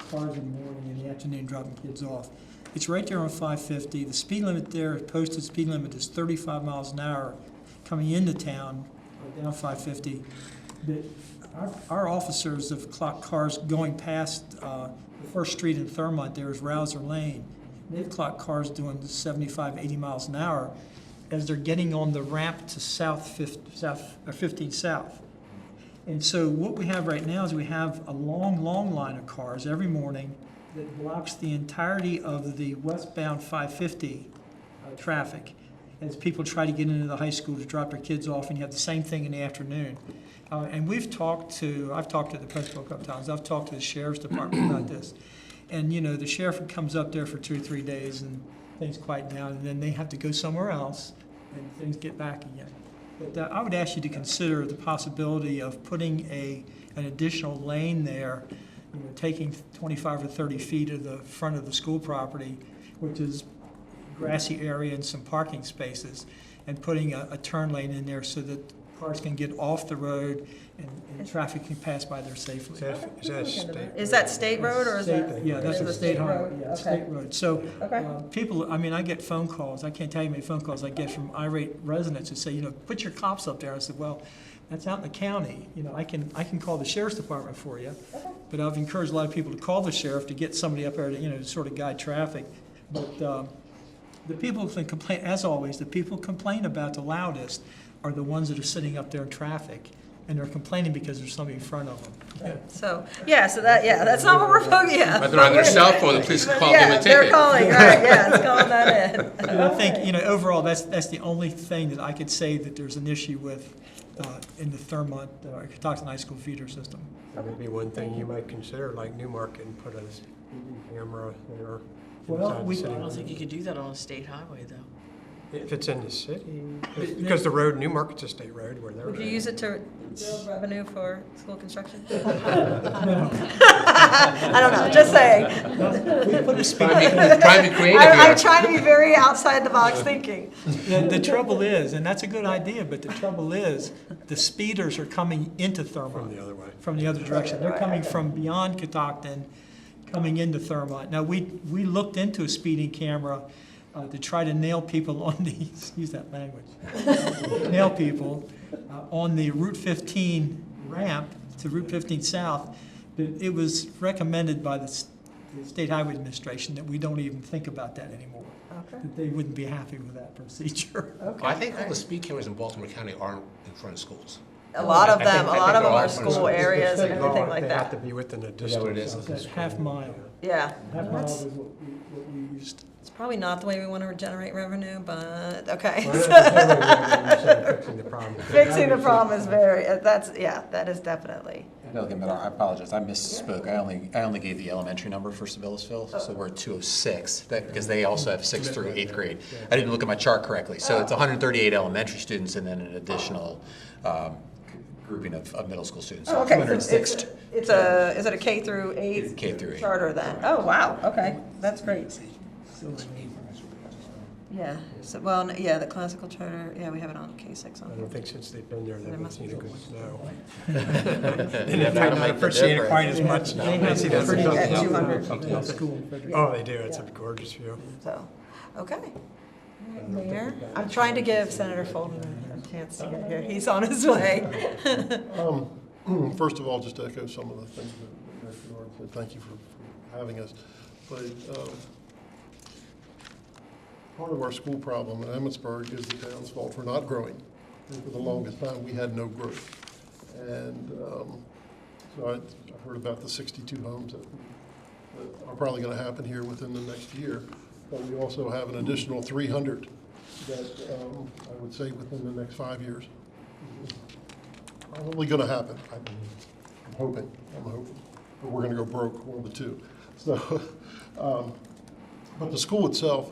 cars in the morning and the afternoon dropping kids off. It's right there on 550. The speed limit there, posted speed limit, is 35 miles an hour coming into town, or down 550. But our officers have clocked cars going past the first street in Thurmont. There is Rouser Lane. They've clocked cars doing 75, 80 miles an hour. as they're getting on the ramp to 15 South. And so what we have right now is we have a long, long line of cars every morning that blocks the entirety of the westbound 550 traffic as people try to get into the high school to drop their kids off, and you have the same thing in the afternoon. And I've talked to the principal a couple times, I've talked to the sheriff's department about this. And, the sheriff comes up there for 2 or 3 days and things quiet down, and then they have to go somewhere else and things get back again. But I would ask you to consider the possibility of putting an additional lane there, taking 25 or 30 feet of the front of the school property, which is grassy area and some parking spaces, and putting a turn lane in there so that cars can get off the road and traffic can pass by there safely. Is that state road or is that? Yeah, that's a state highway, yeah, it's Okay. state road. So, Okay. people, I get phone calls, I can't tell you how many phone calls I get from irate residents who say, put your cops up there. I said, well, that's out in the county, I can call the sheriff's department for you. But I've encouraged a lot of people to call the sheriff to get somebody up there to, sort of guide traffic. But, the people who complain, as always, the people who complain about the loudest are the ones that are sitting up there in traffic, and they're complaining because there's somebody in front of them. So that's not what we're focusing, yeah. But they're on their cell phone, the police can call them a ticket. Yeah, they're calling, right, yeah, it's calling that in. And I think, overall, that's the only thing that I could say that there's an issue with in the Thurmont, Catoctin High School feeder system. That would be one thing you might consider, like Newmarket, and put a speeding camera there. Well, inside the we- city I don't think you limits. could do that on a state highway, though. If it's in the city, because the road, Newmarket's a state road where they're. Would you use it to build revenue for school construction? No. I don't know, just saying. Trying to be creative I'm here. trying to be very outside the box thinking. The trouble is, and that's a good idea, but the trouble is, the speeders are coming into Thurmont. From the other way. From the other direction. They're coming from beyond Catoctin, coming into Thurmont. Now, we looked into a speeding camera to try to nail people on these, use that language, nail people on the Route 15 ramp to Route 15 South. But it was recommended by the State Highway Administration that we don't even think about that anymore. Okay. That they wouldn't be happy with that procedure. I think all the speed cameras in Baltimore County aren't in front of schools. A lot of I think- them, I a think lot of they're them all are in front of school schools. areas and State law, everything like They have to that. be within a that distance. what it is? of the That's school. half mile. Yeah. Half mile That's- is what we used. It's probably not the way we want to generate revenue, but, okay. Well, that's the way fixing the problem. Fixing the problem is that is definitely. No, again, but I apologize, I misspoke. I only gave the elementary number for Sabellisville, so we're at 206, because they also have 6th through 8th grade. I didn't look at my chart correctly. So it's 138 elementary students and then an additional grouping of middle school students. So Okay, so 206. is it a K through 8? It's K through 8. Charter then? Oh, wow, okay, that's great. Yeah, so, well, yeah, the classical charter, yeah, we have it on K6 I on. don't think since they've been there, There they've must seen be a good snow. Yeah, They that'll might not make the appreciate it difference. quite as much now. They They have see the that's pretty something at else. 200. Something Yeah, else. school. Oh, they do, it's a gorgeous view. So, okay. All right, Mayor, I'm trying to give Senator Fulton a chance to get here. He's on his way. First of all, just to echo some of the things that Director Norton said, thank you for having us. But part of our school problem in Emmitsburg is the town's fault for not growing. And for the longest time, we had no growth. And so I heard about the 62 homes that are probably going to happen here within the next year. But we also have an additional 300 that I would say within the next 5 years. Probably going to happen. I'm hoping. But we're going to go broke, one of the two. So, but the school itself,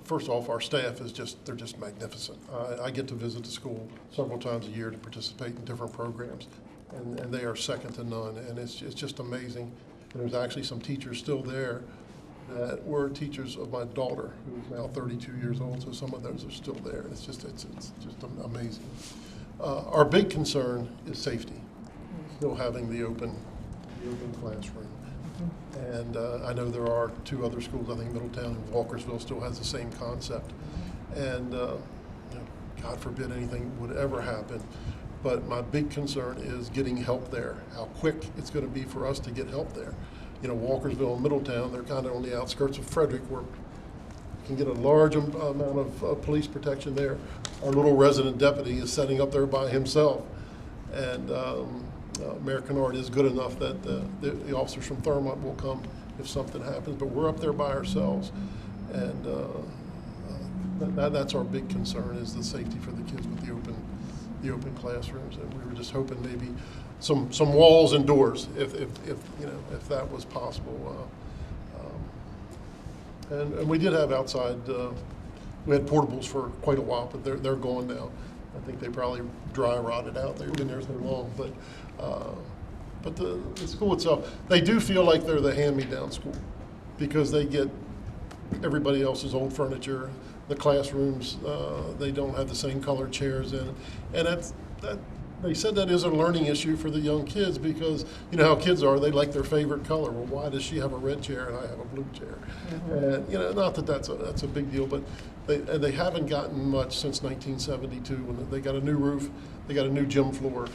first off, our staff is they're just magnificent. I get to visit the school several times a year to participate in different programs, and they are second to none, and it's just amazing. And there's actually some teachers still there that were teachers of my daughter, who's now 32 years old, so some of those are still there, and it's just amazing. Our big concern is safety, still having the open classroom. And I know there are 2 other schools, I think Middletown and Walkersville still has the same concept. And God forbid anything would ever happen. But my big concern is getting help there, how quick it's going to be for us to get help there. Walkersville and Middletown, they're kind of on the outskirts of Frederick, where can get a large amount of police protection there. Our little resident deputy is setting up there by himself. And Mayor Kennard is good enough that the officers from Thurmont will come if something happens, but we're up there by ourselves. And that's our big concern, is the safety for the kids with the open classrooms. And we were just hoping maybe some walls and doors, if that was possible. And we did have outside, we had portables for quite a while, but they're gone now. I think they probably dry rotted out. They've been there so long, but the school itself, they do feel like they're the hand-me-down school, because they get everybody else's old furniture. The classrooms, they don't have the same color chairs in it. And that they said that is a learning issue for the young kids, because you know how kids are, they like their favorite color. Well, why does she have a red chair and I have a blue chair? And not that that's a big deal, but they haven't gotten much since 1972 when they got a new roof, they got a new gym floor,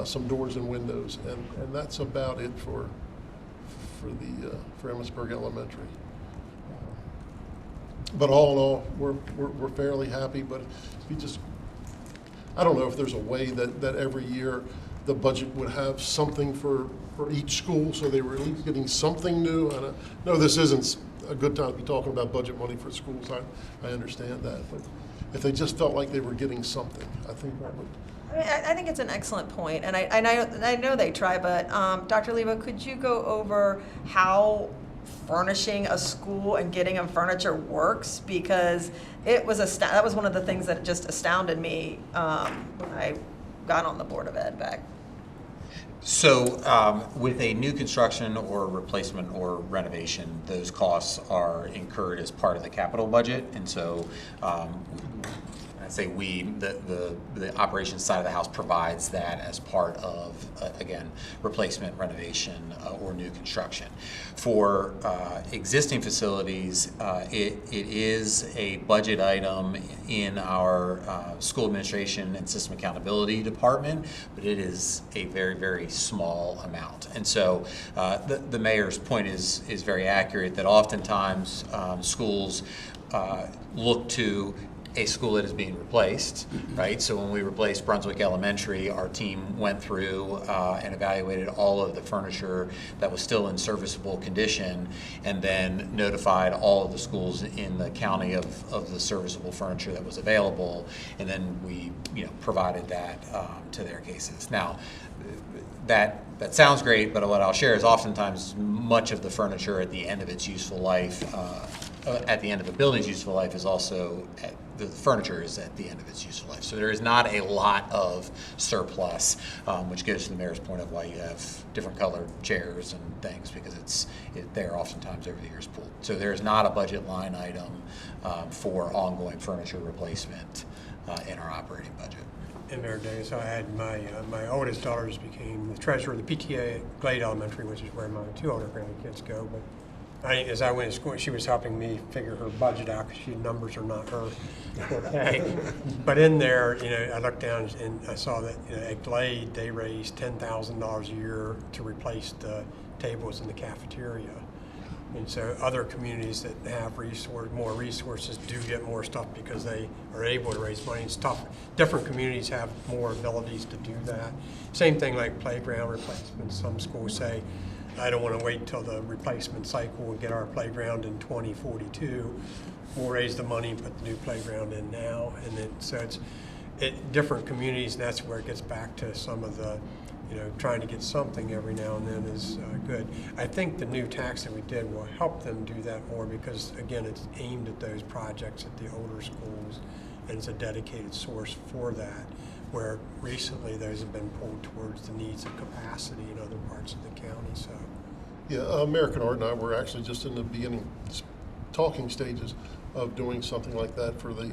some doors and windows, and that's about it for Emmitsburg Elementary. But all in all, we're fairly happy. But I don't know if there's a way that every year the budget would have something for each school, so they were at least getting something new. And I know this isn't a good time to be talking about budget money for schools. I understand that, but if they just felt like they were getting something, I think that would. I think it's an excellent point, and I know they try, but Dr. Lebo, could you go over how furnishing a school and getting them furniture works? Because that was one of the things that just astounded me when I got on the Board of Ed back. So with a new construction or replacement or renovation, those costs are incurred as part of the capital budget. And so I say the operations side of the house provides that as part of, again, replacement, renovation, or new construction. For existing facilities, it is a budget item in our school administration and system accountability department, but it is a very, very small amount. And so the mayor's point is very accurate, that oftentimes schools look to a school that is being replaced, right? So when we replaced Brunswick Elementary, our team went through and evaluated all of the furniture that was still in serviceable condition, and then notified all of the schools in the county of the serviceable furniture that was available, and then we provided that to their cases. Now, that sounds great, but what I'll share is oftentimes much of the furniture at the end of its useful life, at the end of a building's useful life, is also the furniture is at the end of its useful life. So there is not a lot of surplus, which goes to the mayor's point of why you have different colored chairs and things, because they're oftentimes over the years pulled. So there is not a budget line item for ongoing furniture replacement in our operating budget. In Mayor Davis, I had my oldest daughters became the treasurer of the PTA at Glade Elementary, which is where my two older grandkids go. But as I went to school, she was helping me figure her budget out, because numbers are not her forte. But in there, I looked down and I saw that at Glade they raised $10,000 a year to replace the tables in the cafeteria. And so other communities that have more resources do get more stuff because they are able to raise money. It's tough. Different communities have more abilities to do that. Same thing like playground replacements. Some schools say, I don't want to wait until the replacement cycle and get our playground in 2042. We'll raise the money and put the new playground in now. And then so it's different communities, and that's where it gets back to some of the trying to get something every now and then is good. I think the new tax that we did will help them do that more, because again, it's aimed at those projects at the older schools, and it's a dedicated source for that, where recently those have been pulled towards the needs of capacity in other parts of the county. So, yeah, Mayor Kennard and I were actually just in the beginning talking stages of doing something like that for the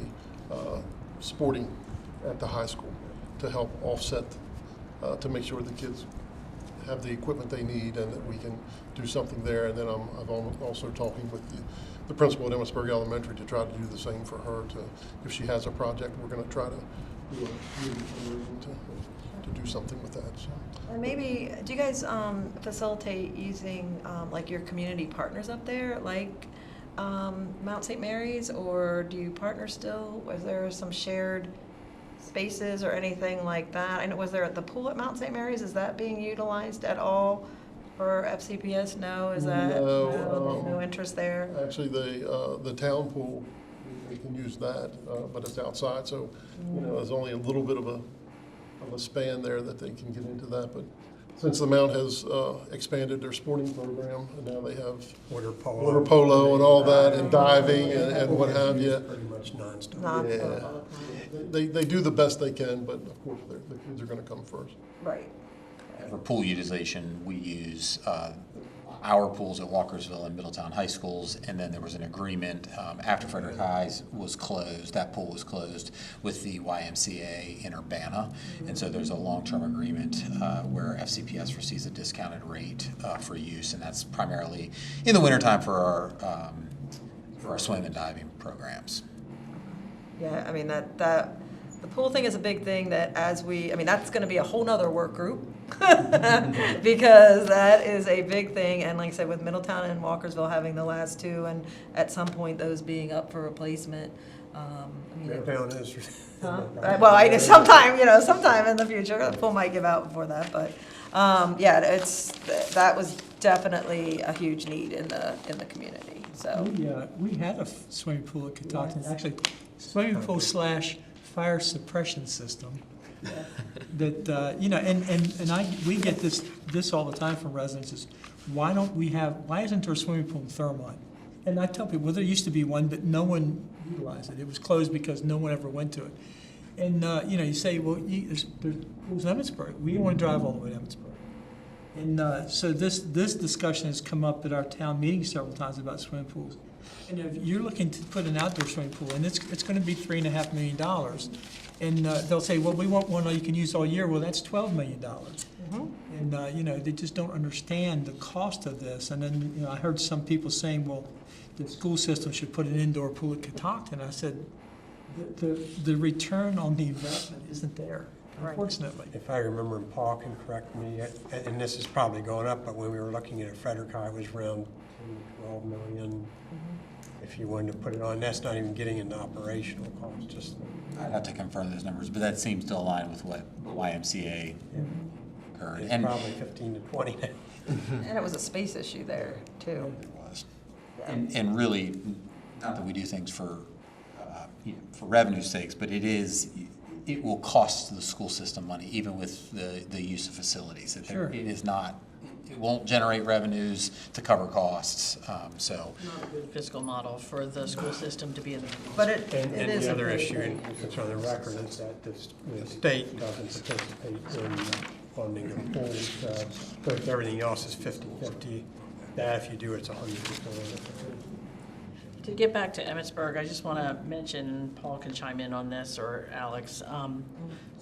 sporting at the high school, to help offset, to make sure the kids have the equipment they need and that we can do something there. And then I'm also talking with the principal at Emmitsburg Elementary to try to do the same for her. If she has a project, we're going to try to do to do something with that. So. And maybe, do you guys facilitate using like your community partners up there, like Mount St. Mary's, or do you partner still? Was there some shared spaces or anything like that? I know, was there at the pool at Mount St. Mary's? Is that being utilized at all for FCPS? No, is that, No, no interest there? Actually, the town pool, we can use that, but it's outside, so, there's only a little bit of a span there that they can get into that, but since the Mount has expanded their sporting program, and now they have Water water polo and all that, and diving and what have you. Pretty much nonstop. Non-football. They do the best they can, but of course, the kids are gonna come first. Right. For pool utilization, we use our pools at Walkersville and Middletown High Schools, and then there was an agreement after Frederick High's was closed, that pool was closed with the YMCA in Urbana, and so there's a long-term agreement where FCPS receives a discounted rate for use, and that's primarily in the wintertime for our swim and diving programs. Yeah, I mean, the pool thing is a big thing that that's gonna be a whole nother work group. Because that is a big thing, and like I said, with Middletown and Walkersville having the last two, and at some point those being up for replacement, Middletown is. well, sometime in the future, the pool might give out before that, but, that was definitely a huge need in the community, so. We had a swimming pool at Catoctin, actually, swimming pool / fire suppression system. That, we get this all the time from residents is, why isn't there a swimming pool in Thermont? And I tell people, well, there used to be one, but no one utilized it. It was closed because no one ever went to it. And, you say, well, there's pools in Emmitsburg. We don't want to drive all the way to Emmitsburg. And so this discussion has come up at our town meeting several times about swimming pools. And if you're looking to put an outdoor swimming pool, and it's going to be $3.5 million, and they'll say, well, we want one you can use all year. Well, that's $12 million. And, they just don't understand the cost of this. And then, I heard some people saying, well, the school system should put an indoor pool at Catoctin. I said, the return on the investment isn't there, unfortunately. If I remember, and Paul can correct me, and this has probably gone up, but when we were looking at it, Frederick High was around 12 million. If you wanted to put it on, that's not even getting into operational costs, just. I'd have to confirm those numbers, but that seems to align with what YMCA occurred. It's And probably 15 to 20 now. And it was a space issue there, too. it was. And really, not that we do things for revenue sakes, but it will cost the school system money, even with the use of facilities. Sure. It won't generate revenues to cover costs, so. Not a good fiscal model for the school system to be in the. But it And is the a other big issue, thing. and it's on the record, is that the state doesn't participate in funding of pools. So if everything else is 50-50, that if you do, it's 100%. To get back to Emmitsburg, I just want to mention, Paul can chime in on this, or Alex.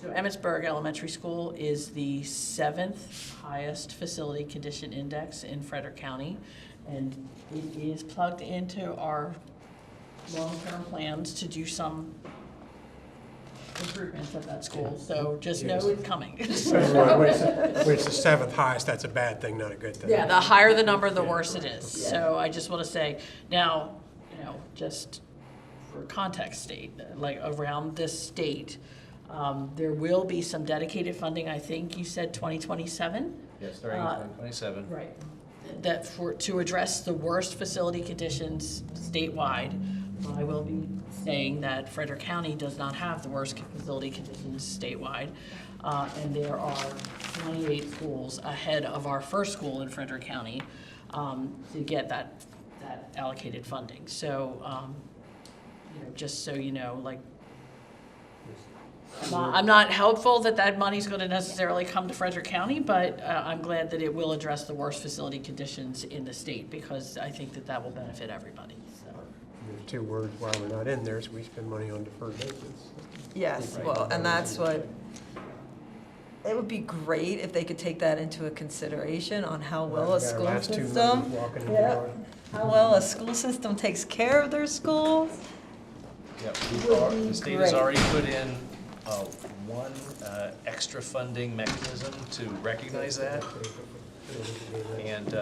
So Emmitsburg Elementary School is the 7th highest facility condition index in Frederick County, and it is plugged into our long-term plans to do some improvements at that school. So just know it's coming. When it's the 7th highest, that's a bad thing, not a good thing. Yeah, the higher the number, the worse it is. So I just want to say, now, just for context state, like around this state, there will be some dedicated funding, I think you said 2027? Yes, starting in 2027. Right. That to address the worst facility conditions statewide. I will be saying that Frederick County does not have the worst facility conditions statewide. And there are 28 schools ahead of our first school in Frederick County to get that allocated funding. So, just so you know, like, I'm not helpful that money's going to necessarily come to Frederick County, but I'm glad that it will address the worst facility conditions in the state, because I think that will benefit everybody. So. There's two words why we're not in there, is we spend money on deferred maintenance. Yes, well, and that's what, it would be great if they could take that into a consideration on how well a school system, how well a school system takes care of their schools. Yep, Would be the state has great. already put in one extra funding mechanism to recognize that. And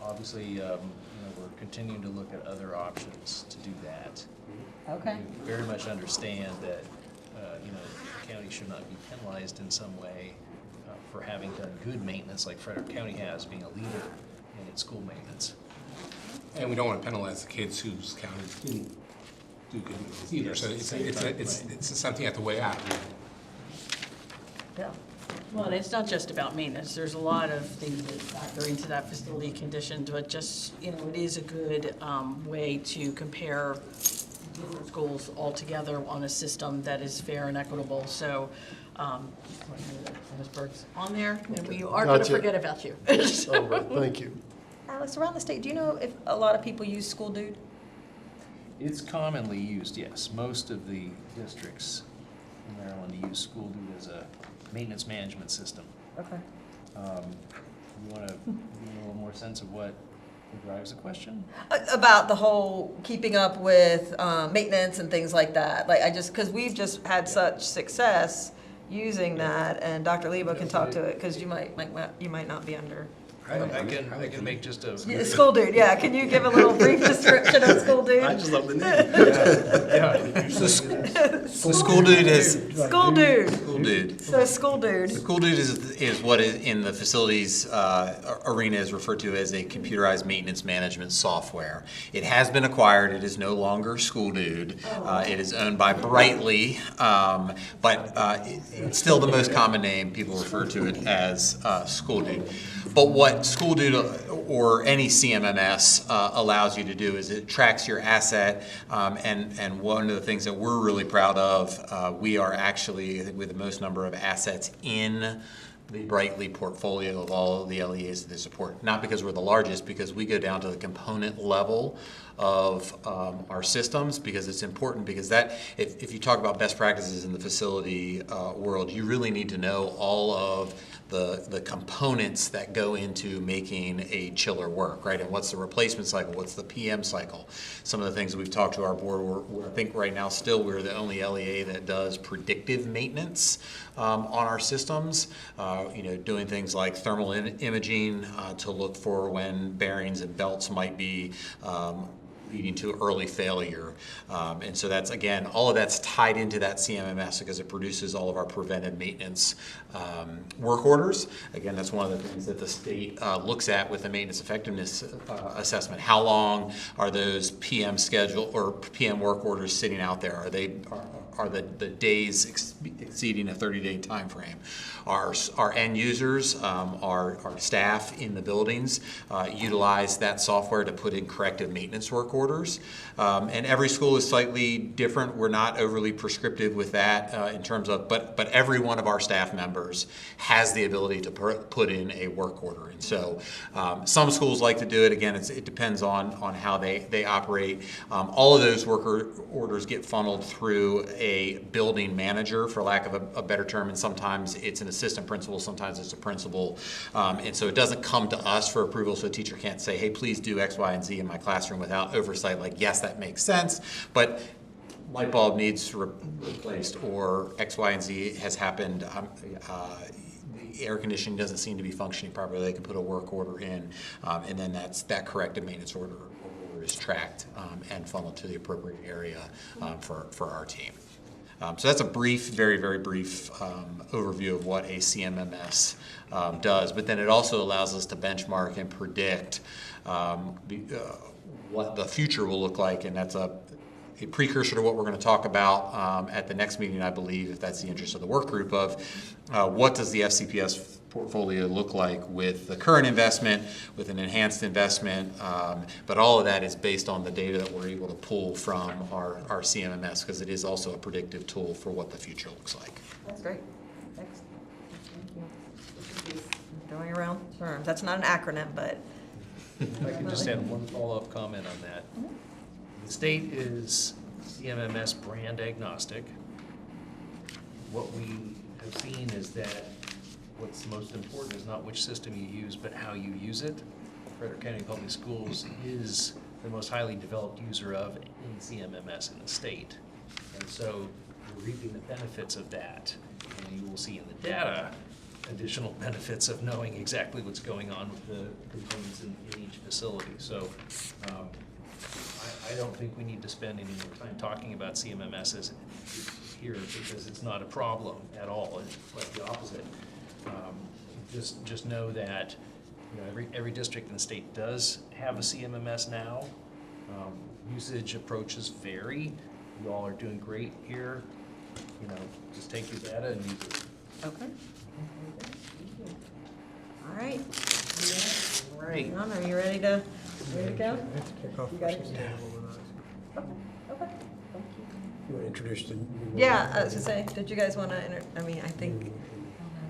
obviously, we're continuing to look at other options to do that. Okay. We very much understand that, the county should not be penalized in some way for having done good maintenance like Frederick County has, being a leader in its school maintenance. And we don't want to penalize the kids whose county didn't do good maintenance either. So it's something you have to weigh out. Yeah. Well, and it's not just about maintenance. There's a lot of things that factor into that facility condition, but just, it is a good way to compare different schools all together on a system that is fair and equitable. So, Ms. Berg's on there, and we aren't going to Gotcha. forget about you. All right, thank you. Alex, around the state, do you know if a lot of people use School Dude? It's commonly used, yes. Most of the districts in Maryland use School Dude as a maintenance management system. Okay. You want to give me a little more sense of what drives the question? About the whole keeping up with maintenance and things like that. Like, because we've just had such success using that, and Dr. Lebo can talk to it, because you might not be under. I can make just a... Yeah, School Dude, yeah. Can you give a little brief description of School Dude? I just love the name. School Dude is School Dude. School Dude. So School Dude. School Dude is what in the facilities arena is referred to as a computerized maintenance management software. It has been acquired. It is no longer School Dude. It is owned by Brightly, but it's still the most common name. People refer to it as School Dude. But what School Dude or any CMMS allows you to do is it tracks your asset, and one of the things that we're really proud of, we are actually, I think, with the most number of assets in the Brightly portfolio of all of the LEAs that they support. Not because we're the largest, because we go down to the component level of our systems, because it's important, because that, if you talk about best practices in the facility world, you really need to know all of the components that go into making a chiller work, right? And what's the replacement cycle? What's the PM cycle? Some of the things that we've talked to our board, I think right now still we're the only LEA that does predictive maintenance on our systems. Doing things like thermal imaging to look for when bearings and belts might be leading to early failure. And so that's, again, all of that's tied into that CMMS because it produces all of our preventive maintenance work orders. Again, that's one of the things that the state looks at with the maintenance effectiveness assessment. How long are those PM schedule or PM work orders sitting out there? Are the days exceeding a 30-day time frame? Our end users, our staff in the buildings utilize that software to put in corrective maintenance work orders. And every school is slightly different. We're not overly prescriptive with that in terms of, but every one of our staff members has the ability to put in a work order. And so some schools like to do it. Again, it depends on how they operate. All of those work orders get funneled through a building manager, for lack of a better term, and sometimes it's an assistant principal, sometimes it's a principal. And so it doesn't come to us for approval, so a teacher can't say, hey, please do X, Y, and Z in my classroom without oversight. Like, yes, that makes sense, but light bulb needs replaced, or X, Y, and Z has happened. The air conditioning doesn't seem to be functioning properly. They can put a work order in, and then that corrective maintenance order is tracked and funneled to the appropriate area for our team. So that's a brief, very, very brief overview of what a CMMS does. But then it also allows us to benchmark and predict what the future will look like, and that's a precursor to what we're going to talk about at the next meeting, I believe, if that's the interest of the work group, of what does the FCPS portfolio look like with the current investment, with an enhanced investment, but all of that is based on the data that we're able to pull from our CMMS, because it is also a predictive tool for what the future looks like. That's great. Thanks. Thank you. Going around terms. That's not an acronym, but. If I could just add one follow-up comment on that. The state is CMMS brand agnostic. What we have seen is that what's most important is not which system you use, but how you use it. Frederick County Public Schools is the most highly developed user of any CMMS in the state. And so we're reaping the benefits of that. And you will see in the data additional benefits of knowing exactly what's going on with the components in each facility. So I don't think we need to spend any more time talking about CMMS here because it's not a problem at all. It's quite the opposite. Just know that every district in the state does have a CMMS now. Usage approaches vary. You all are doing great here. Just take your data and use it. Okay. All right. Right. Ron, are you ready to go? I have to take off You for got it? sustainable lives. Okay. You want to introduce the? Yeah, I was gonna say, did you guys want to, I mean, I think, I don't know,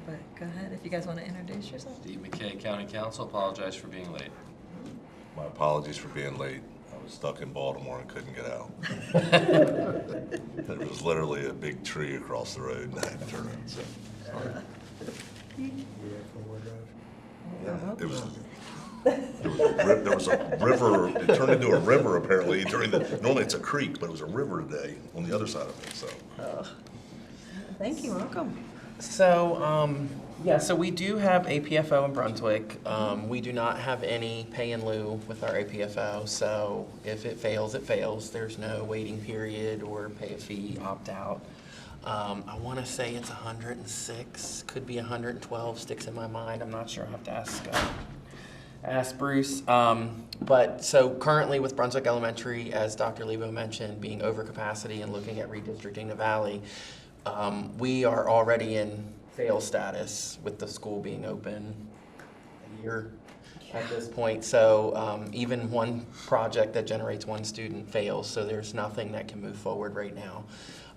but go ahead, if you guys want to introduce yourself. Steve McKay, County Council, apologize for being late. My apologies for being late. I was stuck in Baltimore and couldn't get out. There was literally a big tree across the road and I had to turn it, so, sorry. Yeah, it was, there was a river, it turned into a river apparently during normally it's a creek, but it was a river today on the other side of it, so. Thank you, welcome. So, yeah, so we do have APFO in Brunswick. We do not have any pay in lieu with our APFO, so if it fails, it fails. There's no waiting period or pay a fee, opt out. I want to say it's 106, could be 112, sticks in my mind. I'm not sure, I have to ask Bruce. But so currently with Brunswick Elementary, as Dr. Lebo mentioned, being over capacity and looking at redistricting the valley, we are already in fail status with the school being open a year at this point. So even one project that generates one student fails, so there's nothing that can move forward right now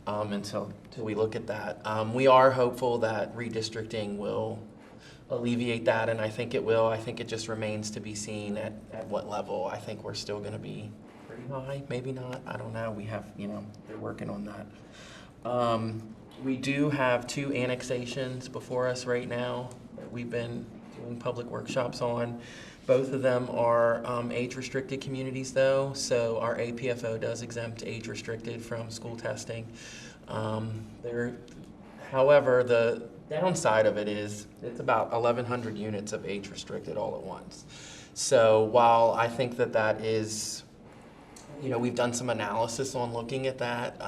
until we look at that. We are hopeful that redistricting will alleviate that, and I think it will. I think it just remains to be seen at what level. I think we're still going to be pretty high, maybe not. I don't know. We have, they're working on that. We do have 2 annexations before us right now that we've been doing public workshops on. Both of them are age-restricted communities, though, so our APFO does exempt age-restricted from school testing. However, the downside of it is it's about 1,100 units of age-restricted all at once. So while I think that is, we've done some analysis on looking at that,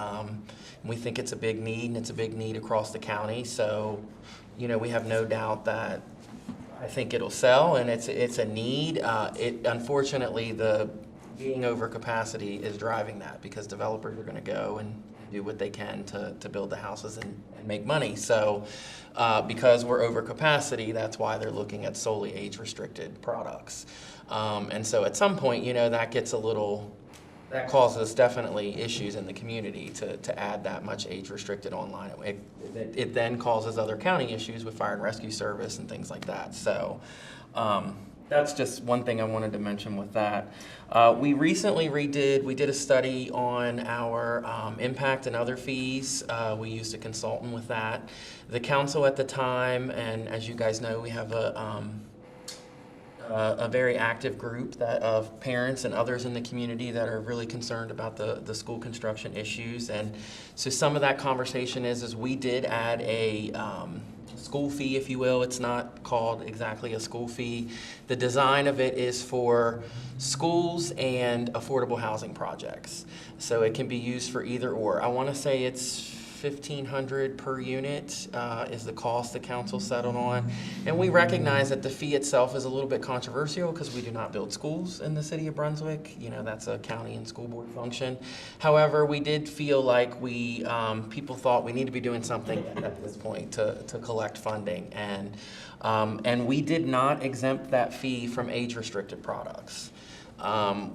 we think it's a big need, and it's a big need across the county. So, we have no doubt that I think it'll sell, and it's a need. Unfortunately, the being over capacity is driving that because developers are going to go and do what they can to build the houses and make money. So, because we're over capacity, that's why they're looking at solely age-restricted products. And so, at some point, that gets a little. That causes definitely issues in the community to add that much age-restricted online. It then causes other county issues with fire and rescue service and things like that. So that's just one thing I wanted to mention with that. We recently we did a study on our impact and other fees. We used a consultant with that. The council at the time, and as you guys know, we have a very active group of parents and others in the community that are really concerned about the school construction issues. And so some of that conversation is we did add a school fee, if you will. It's not called exactly a school fee. The design of it is for schools and affordable housing projects. So it can be used for either or. I want to say it's $1,500 per unit is the cost the council settled on. And we recognize that the fee itself is a little bit controversial because we do not build schools in the city of Brunswick. That's a county and school board function. However, we did feel like people thought we need to be doing something at this point to collect funding. And we did not exempt that fee from age-restricted products.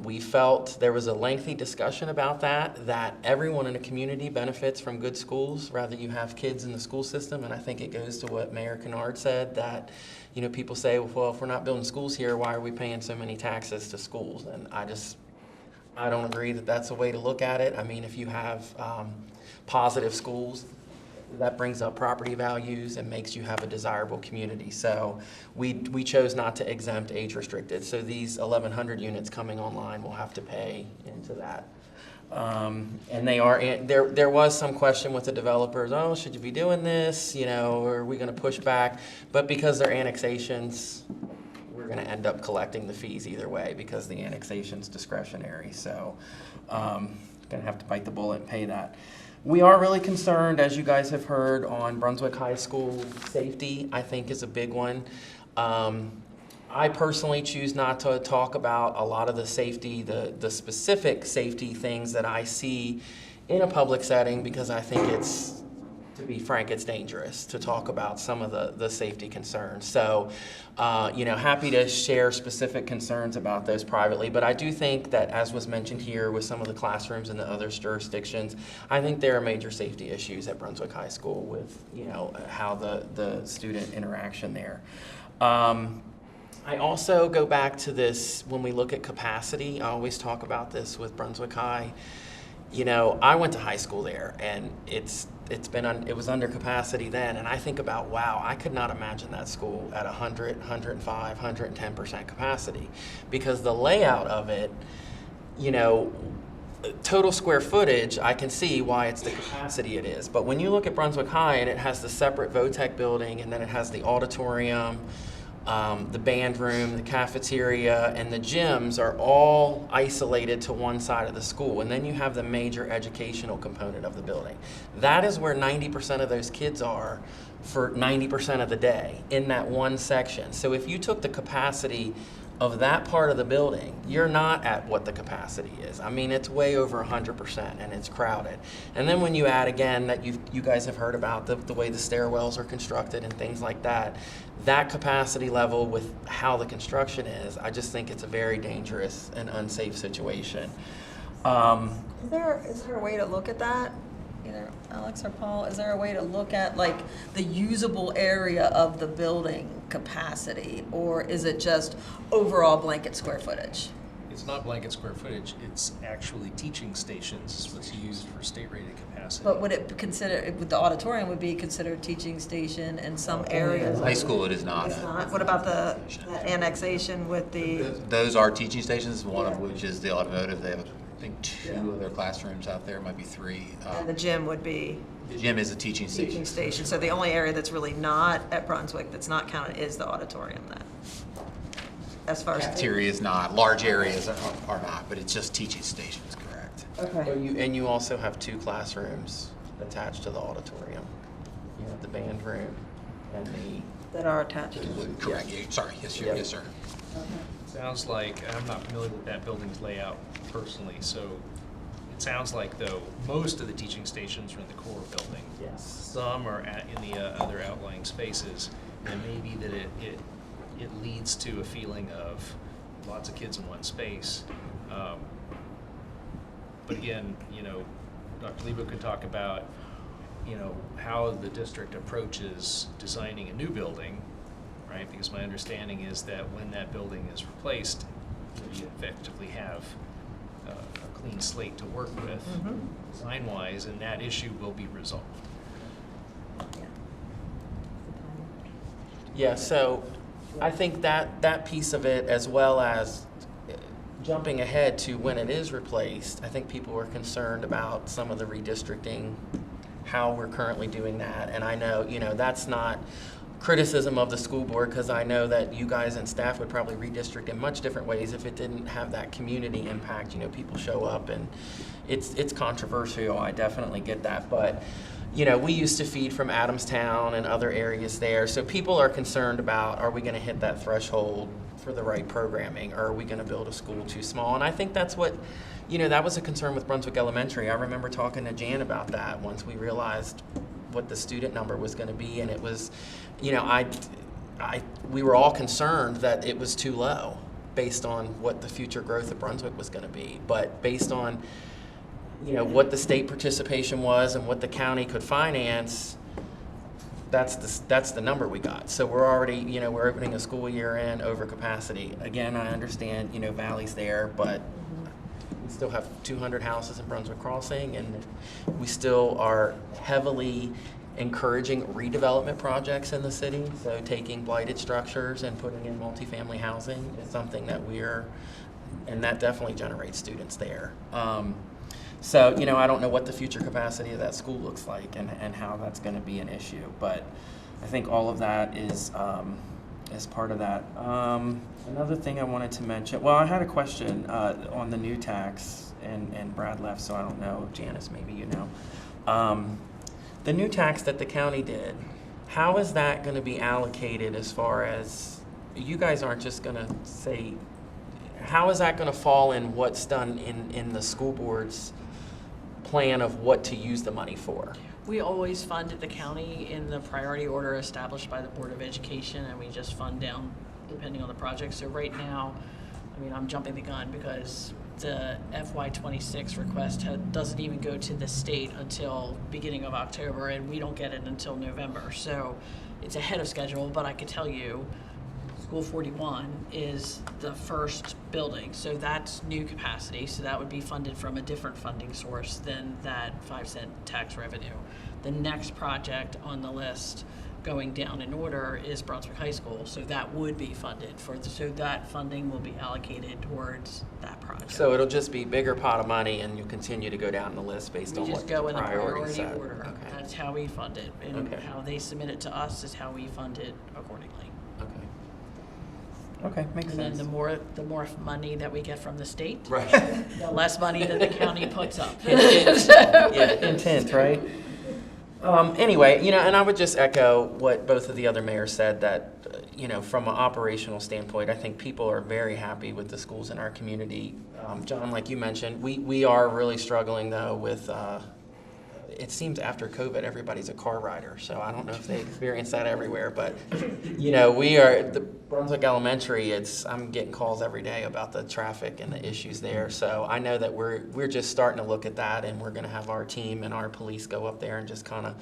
We felt there was a lengthy discussion about that everyone in a community benefits from good schools, rather you have kids in the school system, and I think it goes to what Mayor Kennard said, that, people say, well, if we're not building schools here, why are we paying so many taxes to schools? And I don't agree that that's a way to look at it. I mean, if you have positive schools, that brings up property values and makes you have a desirable community. So we chose not to exempt age restricted. So these 1,100 units coming online will have to pay into that. And there was some question with the developers, oh, should you be doing this, or are we gonna push back? But because they're annexations, we're gonna end up collecting the fees either way because the annexation's discretionary, so, gonna have to bite the bullet and pay that. We are really concerned, as you guys have heard, on Brunswick High School safety, I think is a big one. I personally choose not to talk about a lot of the safety, the specific safety things that I see in a public setting because I think it's, to be frank, it's dangerous to talk about some of the safety concerns. So, happy to share specific concerns about those privately, but I do think that, as was mentioned here with some of the classrooms in the other jurisdictions, I think there are major safety issues at Brunswick High School with, how the student interaction there. I also go back to this when we look at capacity. I always talk about this with Brunswick High. I went to high school there, and it was under capacity then, and I think about, wow, I could not imagine that school at 100, 105, 110% capacity, because the layout of it, total square footage, I can see why it's the capacity it is. But when you look at Brunswick High and it has the separate VOTEC building, and then it has the auditorium, the band room, the cafeteria, and the gyms are all isolated to one side of the school. And then you have the major educational component of the building. That is where 90% of those kids are for 90% of the day, in that one section. So if you took the capacity of that part of the building, you're not at what the capacity is. I mean, it's way over 100% and it's crowded. And then when you add again that you guys have heard about the way the stairwells are constructed and things like that, that capacity level with how the construction is, I just think it's a very dangerous and unsafe situation. Is there a way to look at that? Either Alex or Paul, is there a way to look at like the usable area of the building capacity, or is it just overall blanket square footage? It's not blanket square footage, it's actually teaching stations, what's used for state-rated capacity. But would the auditorium would be considered teaching station in some areas? High school, it is not. It's not. What about the annexation with the? Those are teaching stations, one of which is the automotive. They have, I think, two other classrooms out there, might be three. And the gym would be? The gym is a teaching station. Teaching station. So the only area that's really not at Brunswick that's not counted is the auditorium then? As far as Cafeteria is not, large areas are not, but it's just teaching stations, correct. Okay. And you also have 2 classrooms attached to the auditorium. You have the band room and That are attached. Correct, sorry, yes, sir. Sounds like, and I'm not familiar with that building's layout personally, so it sounds like, though, most of the teaching stations are in the core building. Yes. Some are in the other outlying spaces, and maybe that it leads to a feeling of lots of kids in one space. But again, Dr. Lebo could talk about, how the district approaches designing a new building, right? Because my understanding is that when that building is replaced, you effectively have a clean slate to work with, design-wise, and that issue will be resolved. Yeah, so I think that piece of it, as well as jumping ahead to when it is replaced, I think people are concerned about some of the redistricting, how we're currently doing that. And I know, that's not criticism of the school board, because I know that you guys and staff would probably redistrict in much different ways if it didn't have that community impact. People show up and it's controversial. I definitely get that. But we used to feed from Adamstown and other areas there. So people are concerned about, are we going to hit that threshold for the right programming, or are we going to build a school too small? And I think that's what, that was a concern with Brunswick Elementary. I remember talking to Jan about that once we realized what the student number was going to be, and it was, we were all concerned that it was too low based on what the future growth of Brunswick was going to be. But based on what the state participation was and what the county could finance, that's the number we got. So we're already, we're opening a school year in over capacity. Again, I understand, Valley's there, but we still have 200 houses in Brunswick Crossing, and we still are heavily encouraging redevelopment projects in the city. So taking blighted structures and putting in multifamily housing is something that and that definitely generates students there. So, I don't know what the future capacity of that school looks like and how that's going to be an issue. But I think all of that is part of that. Another thing I wanted to mention, well, I had a question on the new tax, and Brad left, so I don't know. Janice, maybe you know. The new tax that the county did, how is that going to be allocated as far as, you guys aren't just going to say, how is that going to fall in what's done in the school board's plan of what to use the money for? We always fund at the county in the priority order established by the Board of Education, and we just fund down depending on the project. So right now, I'm jumping the gun because the FY26 request doesn't even go to the state until beginning of October, and we don't get it until November. So it's ahead of schedule, but I can tell you, School 41 is the first building, so that's new capacity, so that would be funded from a different funding source than that 5-cent tax revenue. The next project on the list going down in order is Brunswick High School, so that would be funded so that funding will be allocated towards that project. So it'll just be bigger pot of money, and you'll continue to go down the list based on We what just the go in the priorities priority are. order. Okay. That's how we fund it, and Okay. how they submit it to us is how we fund it accordingly. Okay, makes And then sense. the more money that we get from the state, Right. the less money that the county puts up. Intent, right? Anyway, and I would just echo what both of the other mayors said, that, from an operational standpoint, I think people are very happy with the schools in our community. John, like you mentioned, we are really struggling, though, with, it seems after COVID, everybody's a car rider, so I don't know if they experience that everywhere, but, we are, the Brunswick Elementary, I'm getting calls every day about the traffic and the issues there, so I know that we're just starting to look at that, and we're gonna have our team and our police go up there and just kind of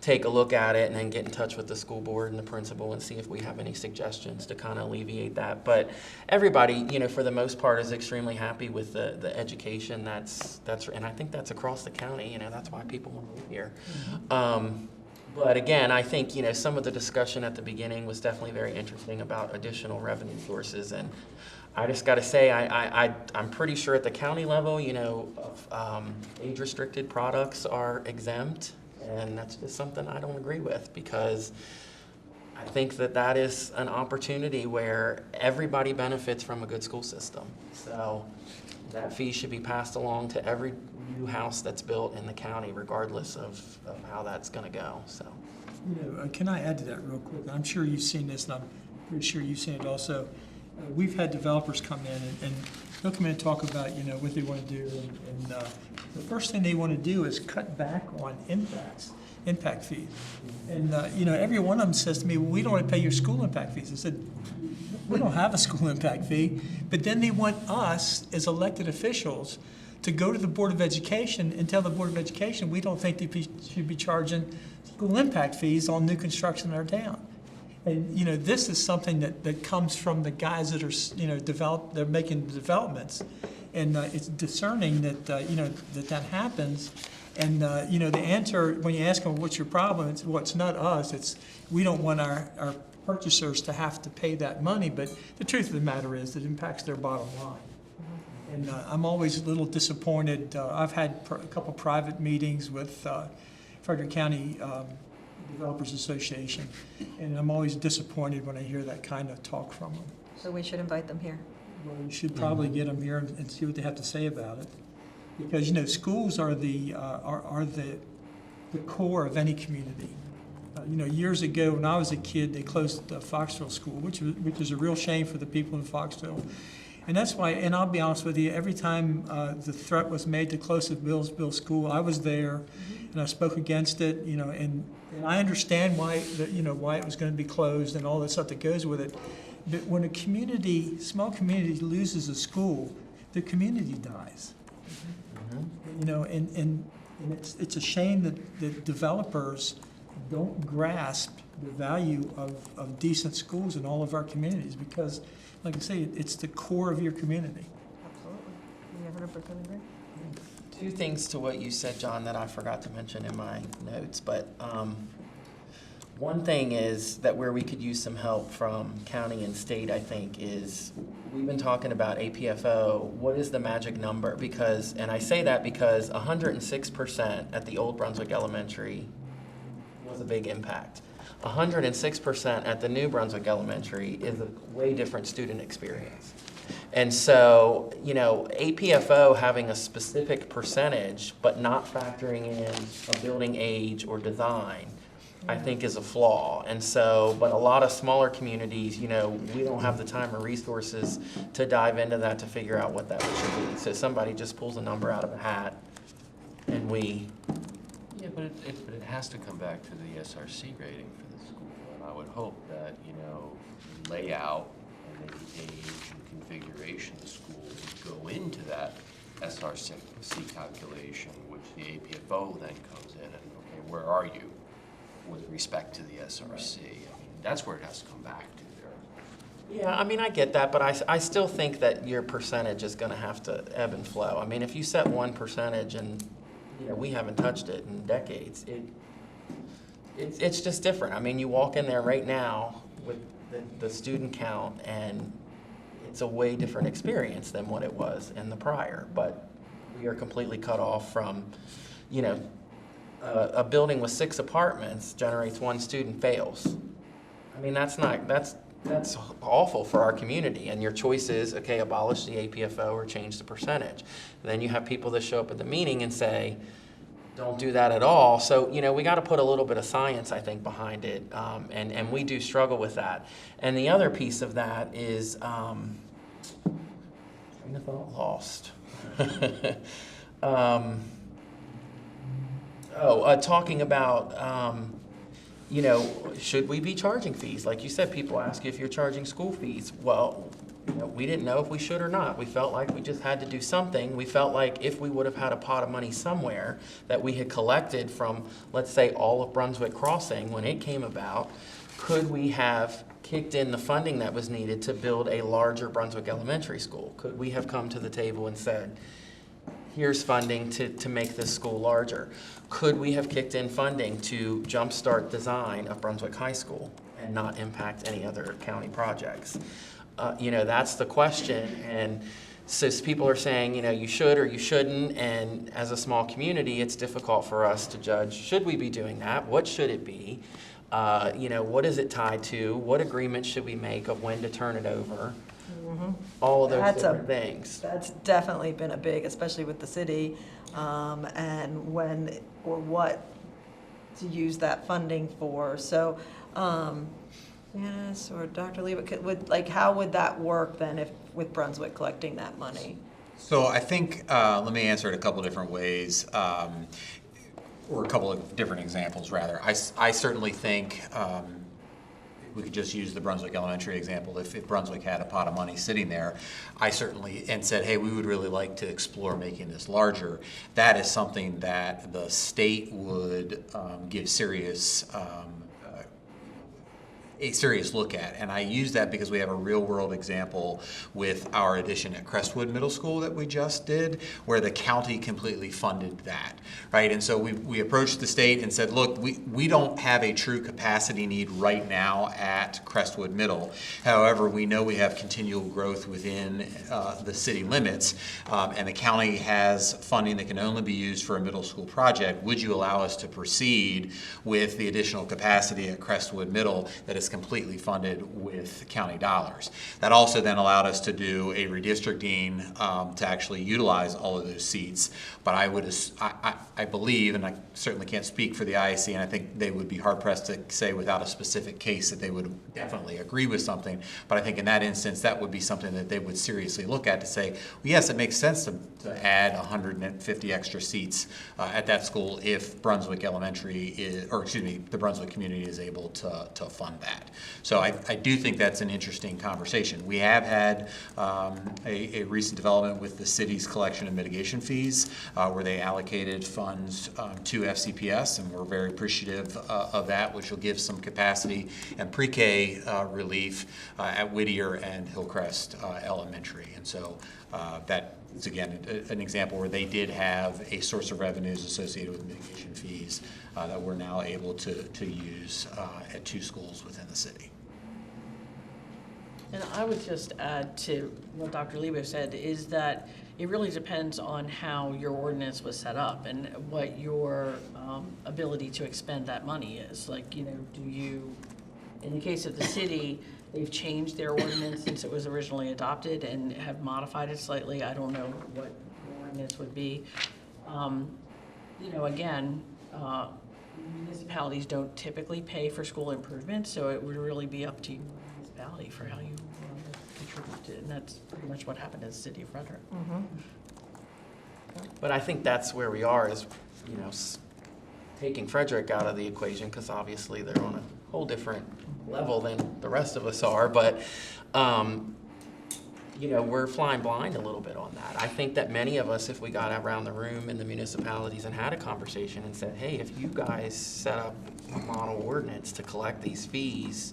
take a look at it, and then get in touch with the school board and the principal and see if we have any suggestions to kind of alleviate that. But everybody, for the most part, is extremely happy with the education that's, and I think that's across the county, that's why people want to live here. But again, I think, some of the discussion at the beginning was definitely very interesting about additional revenue sources, and I just got to say, I'm pretty sure at the county level, age-restricted products are exempt. And that's just something I don't agree with, because I think that is an opportunity where everybody benefits from a good school system. So that fee should be passed along to every new house that's built in the county, regardless of how that's going to go. So, Can I add to that real quick? I'm sure you've seen this, and I'm pretty sure you've seen it also. We've had developers come in, and they'll come in and talk about, what they want to do. And the first thing they want to do is cut back on impact fees. And, every one of them says to me, well, we don't want to pay your school impact fees. I said, we don't have a school impact fee. But then they want us, as elected officials, to go to the Board of Education and tell the Board of Education we don't think they should be charging school impact fees on new construction in our town. And, this is something that comes from the guys that are, they're making the developments. And it's discerning that, that happens. And, the answer, when you ask them, what's your problem? It's, well, it's not us. It's, we don't want our purchasers to have to pay that money. But the truth of the matter is it impacts their bottom line. And I'm always a little disappointed. I've had a couple private meetings with Frederick County Developers Association, and I'm always disappointed when I hear that kind of talk from them. So we should invite them here. Well, you should probably get them here and see what they have to say about it, because schools are the core of any community. Years ago when I was a kid, they closed the Foxville School, which is a real shame for the people in Foxville. And that's why, and I'll be honest with you, every time the threat was made to close the Billsville School, I was there, and I spoke against it, and I understand why, why it was going to be closed and all that stuff that goes with it. But when a small community loses a school, the community dies. And it's a shame that developers don't grasp the value of decent schools in all of our communities, because, like I say, it's the core of your community. Absolutely. We 100% agree. Two things to what you said, John, that I forgot to mention in my notes, but One thing is that where we could use some help from county and state, I think, is we've been talking about APFO. What is the magic number? Because, and I say that because 106% at the Old Brunswick Elementary was a big impact. 106% at the New Brunswick Elementary is a way different student experience. And so, you know, APFO having a specific percentage but not factoring in a building age or design, I think is a flaw. And so, but a lot of smaller communities, you know, we don't have the time or resources to dive into that to figure out what that should be. So somebody just pulls a number out of a hat and we... Yeah, but it has to come back to the SRC rating for the school. And I would hope that, you know, layout and the age and configuration of the school would go into that SRC calculation, which the APFO then comes in and, okay, where are you with respect to the SRC? I mean, that's where it has to come back to there. Yeah, I mean, I get that, but I still think that your percentage is going to have to ebb and flow. I mean, if you set one percentage and, you know, we haven't touched it in decades, it's just different. I mean, you walk in there right now with the student count, and it's a way different experience than what it was in the prior. But we are completely cut off from, you know, a building with 6 apartments generates 1 student fails. I mean, that's awful for our community. And your choice is, okay, abolish the APFO or change the percentage. And then you have people that show up at the meeting and say, don't do that at all. So, you know, we got to put a little bit of science, I think, behind it. And we do struggle with that. And the other piece of that is, train of thought lost. Talking about, you know, should we be charging fees? Like you said, people ask you if you're charging school fees. Well, you know, we didn't know if we should or not. We felt like we just had to do something. We felt like if we would have had a pot of money somewhere that we had collected from, let's say, all of Brunswick Crossing when it came about, could we have kicked in the funding that was needed to build a larger Brunswick Elementary School? Could we have come to the table and said, here's funding to make this school larger? Could we have kicked in funding to jumpstart design of Brunswick High School and not impact any other county projects? You know, that's the question. And so people are saying, you know, you should or you shouldn't. And as a small community, it's difficult for us to judge, should we be doing that? What should it be? You know, what is it tied to? What agreement should we make of when to turn it over? Mm-hmm. All of those different things. That's definitely been a big, especially with the city, and when or what to use that funding for. So, yes, or Dr. Lee, how would that work then if with Brunswick collecting that money? So I think, let me answer it a couple different ways, or a couple of different examples rather. I certainly think we could just use the Brunswick Elementary example. If Brunswick had a pot of money sitting there, I certainly, and said, hey, we would really like to explore making this larger, that is something that the state would give a serious look at. And I use that because we have a real world example with our addition at Crestwood Middle School that we just did, where the county completely funded that, right? And so we approached the state and said, look, we don't have a true capacity need right now at Crestwood Middle. However, we know we have continual growth within the city limits, and the county has funding that can only be used for a middle school project. Would you allow us to proceed with the additional capacity at Crestwood Middle that is completely funded with county dollars? That also then allowed us to do a redistricting to actually utilize all of those seats. But I believe, and I certainly can't speak for the IAC, and I think they would be hard pressed to say without a specific case that they would definitely agree with something. But I think in that instance, that would be something that they would seriously look at to say, well, yes, it makes sense to add 150 extra seats at that school if Brunswick Elementary is, or excuse me, the Brunswick community is able to fund that. So I do think that's an interesting conversation. We have had a recent development with the city's collection of mitigation fees where they allocated funds to FCPS, and we're very appreciative of that, which will give some capacity and pre-K relief at Whittier and Hillcrest Elementary. And so it's again, an example where they did have a source of revenues associated with mitigation fees that we're now able to use at 2 schools within the city. And I would just add to what Dr. Lebo said, is that it really depends on how your ordinance was set up and what your ability to expend that money is. Like, do you, in the case of the city, they've changed their ordinance since it was originally adopted and have modified it slightly. I don't know what the ordinance would be. Again, municipalities don't typically pay for school improvements, so it would really be up to you, municipality, for how you contribute to it, and that's pretty much what happened in the city of Frederick. But I think that's where we are, is, taking Frederick out of the equation, because obviously they're on a whole different level than the rest of us are, but, we're flying blind a little bit on that. I think that many of us, if we got around the room in the municipalities and had a conversation and said, hey, if you guys set up a model ordinance to collect these fees,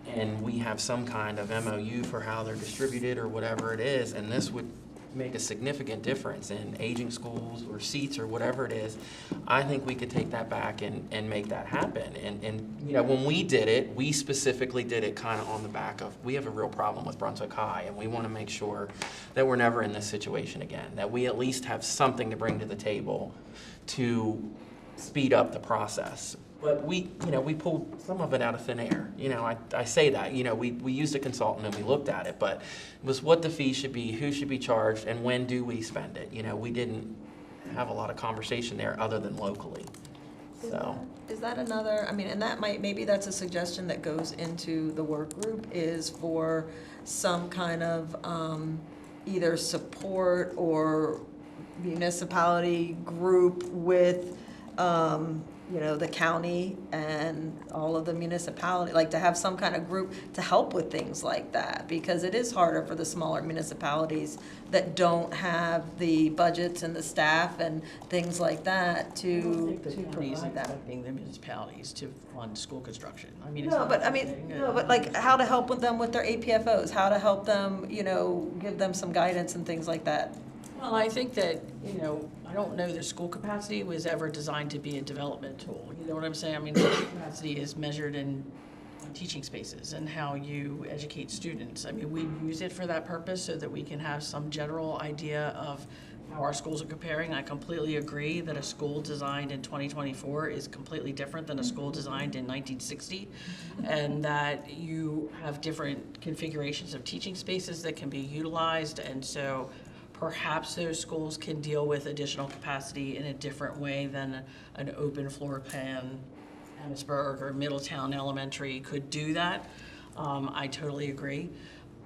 and we have some kind of MOU for how they're distributed or whatever it is, and this would make a significant difference in aging schools or seats or whatever it is, I think we could take that back and make that happen. And when we did it, we specifically did it kind of on the back of, we have a real problem with Brunswick High, and we want to make sure that we're never in this situation again, that we at least have something to bring to the table to speed up the process. But we pulled some of it out of thin air. I say that, we used a consultant and we looked at it, but it was what the fee should be, who should be charged, and when do we spend it. We didn't have a lot of conversation there other than locally. So. Is that another, and that maybe that's a suggestion that goes into the work group, is for some kind of either support or municipality group with, the county and all of the municipality, like to have some kind of group to help with things like that, because it is harder for the smaller municipalities that don't have the budgets and the staff and things like that to provide that. Expecting the municipalities to fund school construction. But like how to help with them with their APFOs, how to help them, give them some guidance and things like that. Well, I think that, I don't know that school capacity was ever designed to be a development tool. You know what I'm saying? School capacity is measured in teaching spaces and how you educate students. We use it for that purpose so that we can have some general idea of how our schools are comparing. I completely agree that a school designed in 2024 is completely different than a school designed in 1960, and that you have different configurations of teaching spaces that can be utilized, and so perhaps those schools can deal with additional capacity in a different way than an open floor plan. Amherstburg or Middletown Elementary could do that. I totally agree.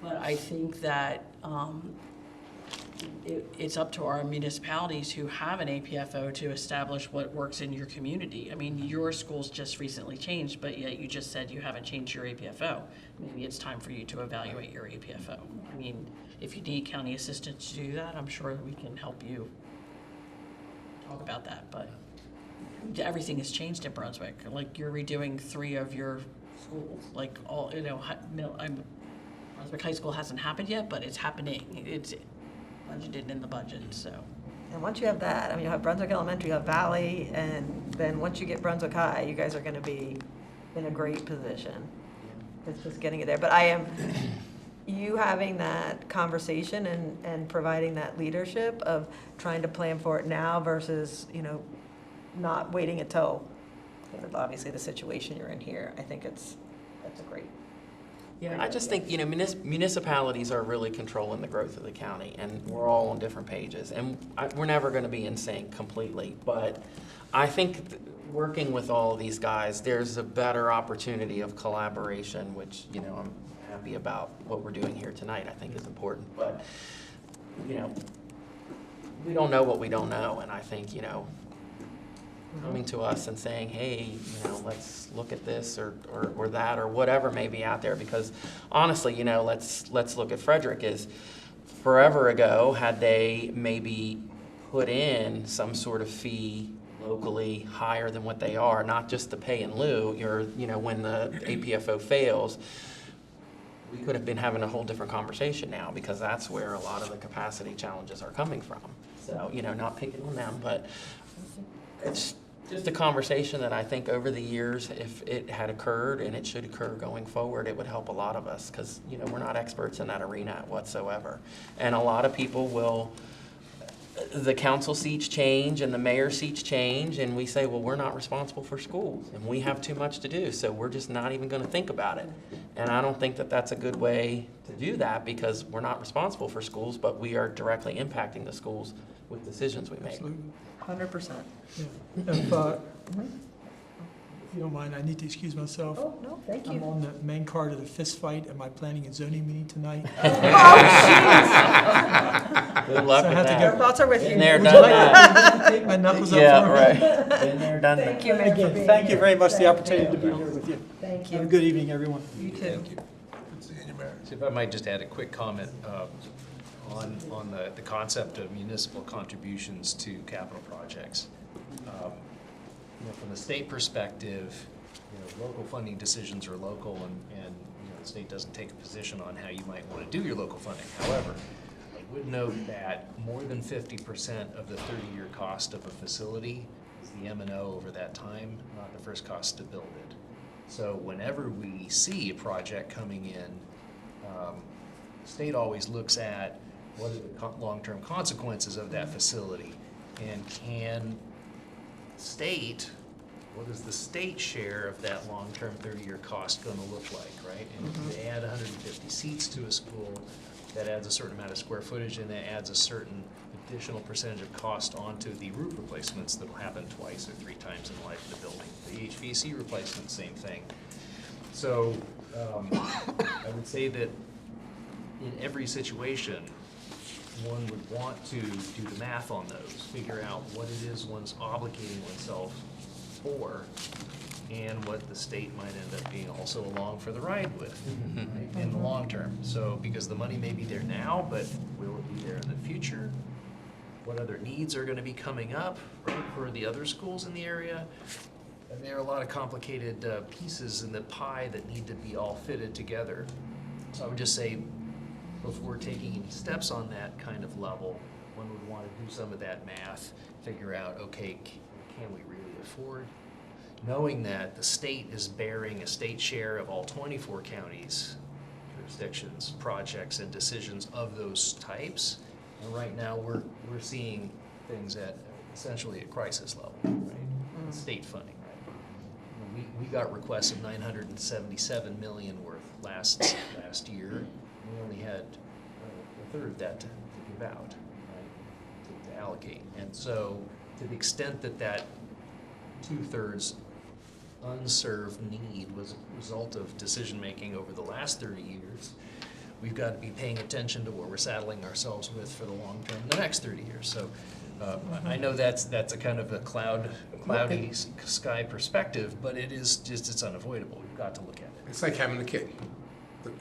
But I think that it's up to our municipalities who have an APFO to establish what works in your community. Your school's just recently changed, but yet you just said you haven't changed your APFO. Maybe it's time for you to evaluate your APFO. If you need county assistance to do that, I'm sure that we can help you talk about that. But everything has changed in Brunswick. Like, you're redoing 3 of your schools. Like, Brunswick High School hasn't happened yet, but it's happening. It's budgeted in the budget, so. And once you have that, you have Brunswick Elementary, you have Valley, and then once you get Brunswick High, you guys are gonna be in a great position. It's just getting it there. But you having that conversation and providing that leadership of trying to plan for it now versus, not waiting until, obviously the situation you're in here, I think that's a great. Yeah, I just think, municipalities are really controlling the growth of the county, and we're all on different pages, and we're never going to be in sync completely, but I think working with all of these guys, there's a better opportunity of collaboration, which, I'm happy about what we're doing here tonight. I think is important, but, we don't know what we don't know, and I think, coming to us and saying, hey, let's look at this or that or whatever may be out there. Because honestly, let's look at Frederick. Is forever ago, had they maybe put in some sort of fee locally higher than what they are, not just the pay in lieu, when the APFO fails, we could have been having a whole different conversation now, because that's where a lot of the capacity challenges are coming from. So, not picking on them, but it's just a conversation that I think over the years, if it had occurred, and it should occur going forward, it would help a lot of us, because, we're not experts in that arena whatsoever. And a lot of people will, the council seats change and the mayor seats change, and we say, well, we're not responsible for schools, and we have too much to do, so we're just not even gonna think about it. And I don't think that that's a good way to do that, because we're not responsible for schools, but we are directly impacting the schools with decisions we make. Absolutely. 100%. Yeah. If you don't mind, I need to excuse myself. Oh, no, thank I'm you. on the main card of the fist fight at my planning and zoning meeting tonight. Good luck So I with have to that. go- Our thoughts are with you. Been there, Would you done like that. to take my knuckles up Yeah, for me? right. Been there, done that. Thank you, Mayor, for Again, being thank you here. very much for the Thank opportunity to be you. here with you. Thank Have a you. good evening, everyone. You too. Good seeing you, Mayor. So if I might just add a quick comment on the concept of municipal contributions to capital projects. From the state perspective, local funding decisions are local, and the state doesn't take a position on how you might want to do your local funding. However, I would note that more than 50% of the 30-year cost of a facility is the M&O over that time, not the first cost to build it. So whenever we see a project coming in, the state always looks at what are the long-term consequences of that facility, and can state, what is the state share of that long-term 30-year cost going to look like, right? And if they add 150 seats to a school, that adds a certain amount of square footage, and that adds a certain additional percentage of cost onto the roof replacements that will happen twice or 3 times in the life of the building. The HVAC replacement, same thing. So I would say that in every situation, one would want to do the math on those, figure out what it is one's obligating oneself for, and what the state might end up being also along for the ride with, right, in the long term. So, because the money may be there now, but will it be there in the future? What other needs are going to be coming up, right, for the other schools in the area? And there are a lot of complicated pieces in the pie that need to be all fitted together. So I would just say, before taking any steps on that kind of level, one would want to do some of that math, figure out, okay, can we really afford? Knowing that the state is bearing a state share of all 24 counties, jurisdictions, projects, and decisions of those types. And right now, we're seeing things at essentially a crisis level, right? State funding, right? We got requests of $977 million worth last year. We only had a third of that to give out, right, to allocate. And so, to the extent that that 2/3 unserved need was a result of decision-making over the last 30 years, we've got to be paying attention to what we're saddling ourselves with for the long term in the next 30 years. So I know that's a kind of a cloudy sky perspective, but it is just, it's unavoidable. We've got to look at it. It's like having a kid.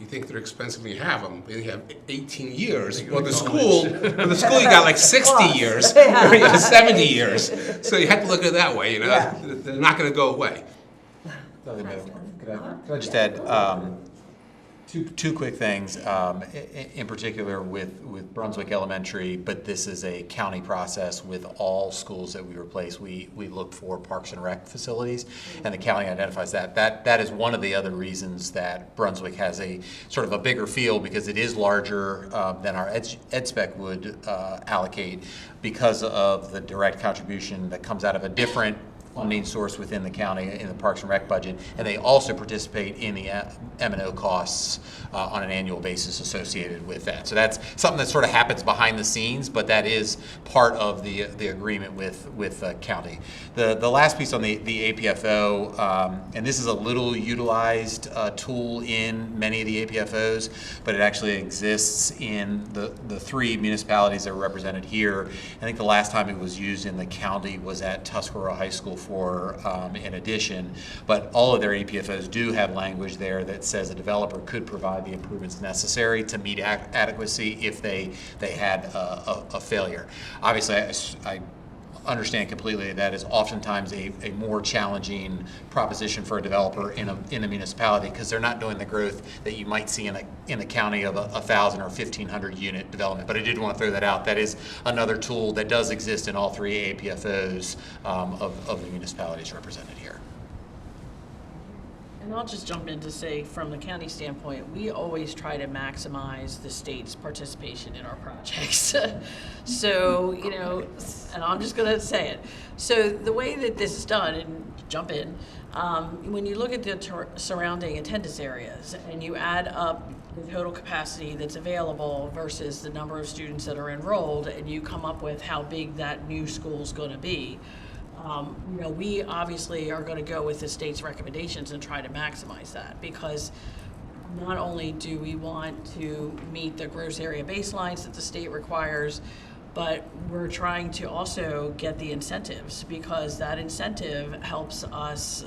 You think they're expensive when you have them. They have 18 years. Well, the school you got like 60 years, or you got 70 years. So you have to look at it that way. Yeah. They're not going to go away. Could I just add two quick things, in particular with Brunswick Elementary, but this is a county process with all schools that we replace. We look for Parks and Rec facilities, and the county identifies that. That is one of the other reasons that Brunswick has a sort of a bigger field, because it is larger than our EdSpec would allocate, because of the direct contribution that comes out of a different funding source within the county in the Parks and Rec budget, and they also participate in the M&O costs on an annual basis associated with that. So that's something that sort of happens behind the scenes, but that is part of the agreement with the county. The last piece on the APFO, and this is a little utilized tool in many of the APFOs, but it actually exists in the 3 municipalities that are represented here. I think the last time it was used in the county was at Tuscarora High School for in addition, but all of their APFOs do have language there that says a developer could provide the improvements necessary to meet adequacy if they had a failure. Obviously, understand completely that is oftentimes a more challenging proposition for a developer in a municipality, because they're not doing the growth that you might see in a county of 1,000 or 1,500 unit development. But I did want to throw that out. That is another tool that does exist in all three APFOs of the municipalities represented here. And I'll just jump in to say, from the county standpoint, we always try to maximize the state's participation in our projects. So, you know, and I'm just gonna say it. So the way that this is done, and jump in, when you look at the surrounding attendance areas and you add up the total capacity that's available versus the number of students that are enrolled, and you come up with how big that new school's gonna be, you know, we obviously are going to go with the state's recommendations and try to maximize that, because not only do we want to meet the gross area baselines that the state requires, but we're trying to also get the incentives, because that incentive helps us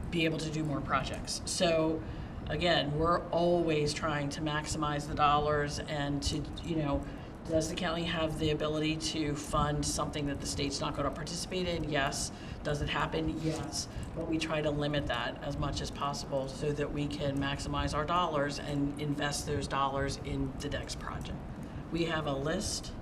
be able to do more projects. So again, we're always trying to maximize the dollars and to, you know, does the county have the ability to fund something that the state's not going to participate in? Yes. Does it happen? Yes. But we try to limit that as much as possible so that we can maximize our dollars and invest those dollars in the next project. We have a list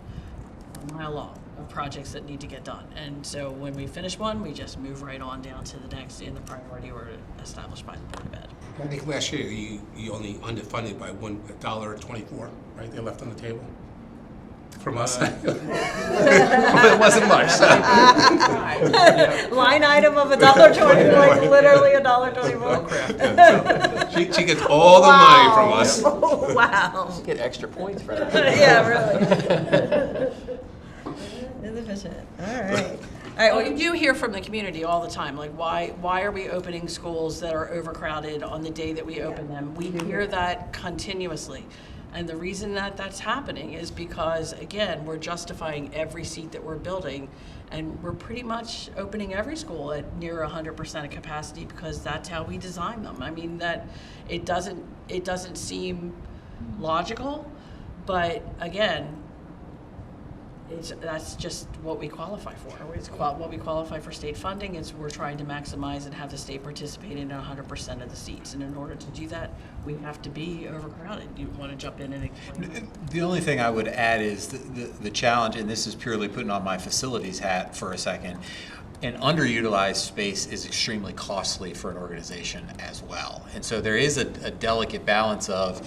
a mile long of projects that need to get done. And so when we finish one, we just move right on down to the next in the priority order established by the Board of Ed. I think last year you only underfunded by $1.24, right? They left on the table from us. It wasn't much. So. Line item of $1.24, like literally $1.24. So she gets all the money from us. Oh, wow. Get extra points for that. Yeah, really. Inefficient. All right. All right. Well, you do hear from the community all the time, like why are we opening schools that are overcrowded on the day that we open them? We hear that continuously. And the reason that that's happening is because, again, we're justifying every seat that we're building, and we're pretty much opening every school at near 100% of capacity, because that's how we design them. I mean, that it doesn't seem logical, but again, that's just what we qualify for. What we qualify for state funding is we're trying to maximize and have the state participate in 100% of the seats. And in order to do that, we have to be overcrowded. You want to jump in and explain? The only thing I would add is the challenge, and this is purely putting on my facilities hat for a second, an underutilized space is extremely costly for an organization as well. And so there is a delicate balance of,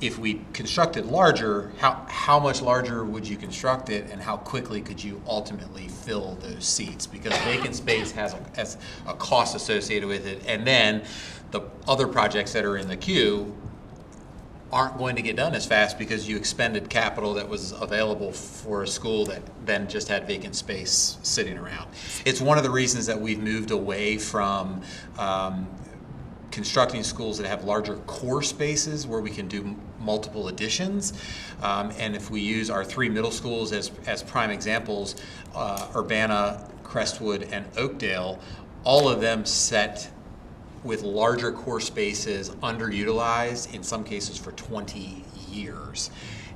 if we construct it larger, how much larger would you construct it, and how quickly could you ultimately fill those seats? Because vacant space has a cost associated with it, and then the other projects that are in the queue aren't going to get done as fast because you expended capital that was available for a school that then just had vacant space sitting around. It's one of the reasons that we've moved away from constructing schools that have larger core spaces where we can do multiple additions. And if we use our three middle schools as prime examples, Urbana, Crestwood, and Oakdale, all of them set with larger core spaces, underutilized, in some cases for 20 years.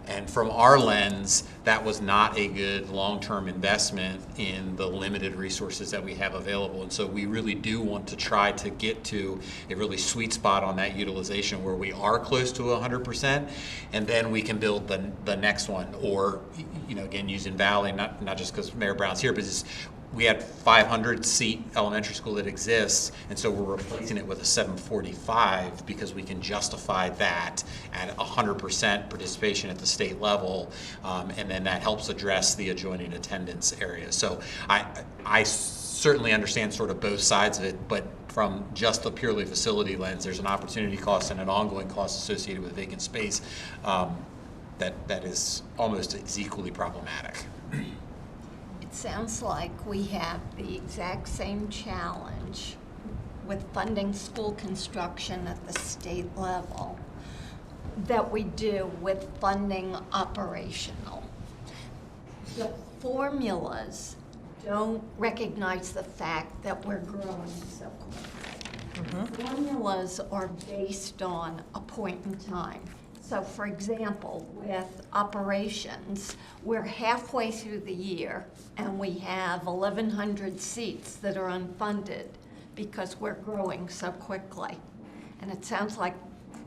And from our lens, that was not a good long-term investment in the limited resources that we have available. And so we really do want to try to get to a really sweet spot on that utilization where we are close to 100%, and then we can build the next one. Or, you know, again, using Valley, not just because Mayor Brown's here, but just, we had 500-seat elementary school that exists, and so we're replacing it with a 745 because we can justify that at 100% participation at the state level, and then that helps address the adjoining attendance area. So I certainly understand sort of both sides of it, but from just a purely facility lens, there's an opportunity cost and an ongoing cost associated with vacant space that is almost as equally problematic. It sounds like we have the exact same challenge with funding school construction at the state level that we do with funding operational. The formulas don't recognize the fact that we're growing so quickly. Formulas are based on a point in time. So for example, with operations, we're halfway through the year and we have 1,100 seats that are unfunded because we're growing so quickly. And it sounds like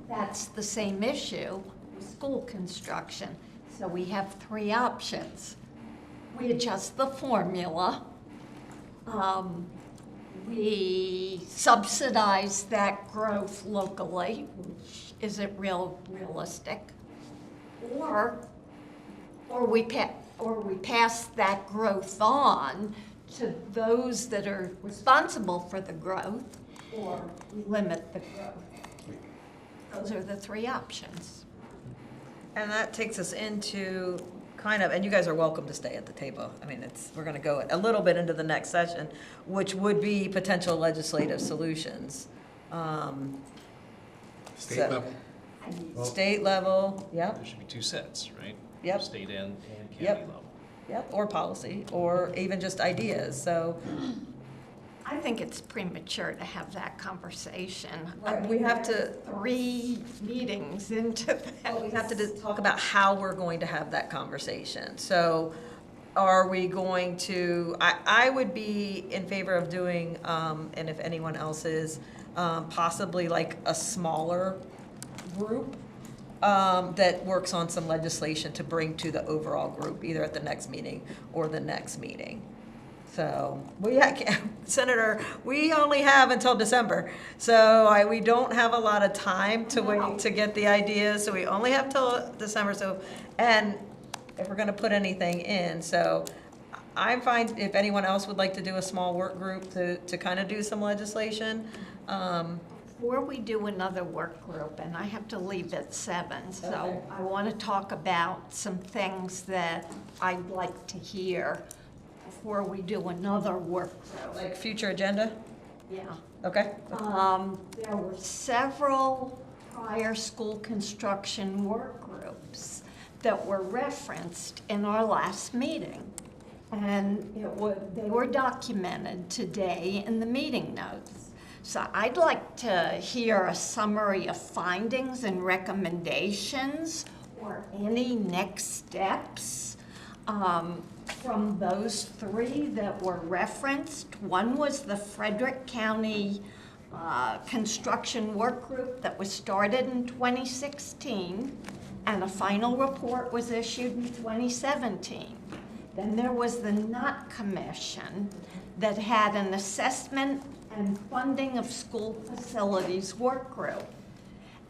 that's the same issue with school construction. So we have three options. We adjust the formula. We subsidize that growth locally, which isn't realistic, or we pass that growth on to those that are responsible for the growth, or we limit the growth. Those are the three options. And that takes us into kind of, and you guys are welcome to stay at the table. I mean, we're going to go a little bit into the next session, which would be potential legislative solutions. State So- level. State level, yep, There should be two sets, right? Yep. State and county Yep. level. yep, or policy, or even just ideas, so. I think it's premature to have that conversation. Right, we have to- 3 meetings into that. We have to just talk about how we're going to have that conversation. So are we going to, I would be in favor of doing, and if anyone else is, possibly like a smaller group that works on some legislation to bring to the overall group, either at the next meeting or the next meeting. So, Senator, we only have until December, so we don't have a lot of time to wait to get the ideas, so we only have till December, so, and if we're gonna put anything in, so I'm fine if anyone else would like to do a small work group to kind of do some legislation. Before we do another work group, and I have to leave at 7, so Okay. I want to talk about some things that I'd like to hear before we do another work group. Like future agenda, Yeah. okay? There were several prior school construction work groups that were referenced in our last meeting. And they were documented today in the meeting notes. So I'd like to hear a summary of findings and recommendations or any next steps from those 3 that were referenced. One was the Frederick County Construction Work Group that was started in 2016, and a final report was issued in 2017. Then there was the Knott Commission that had an assessment and funding of school facilities work group.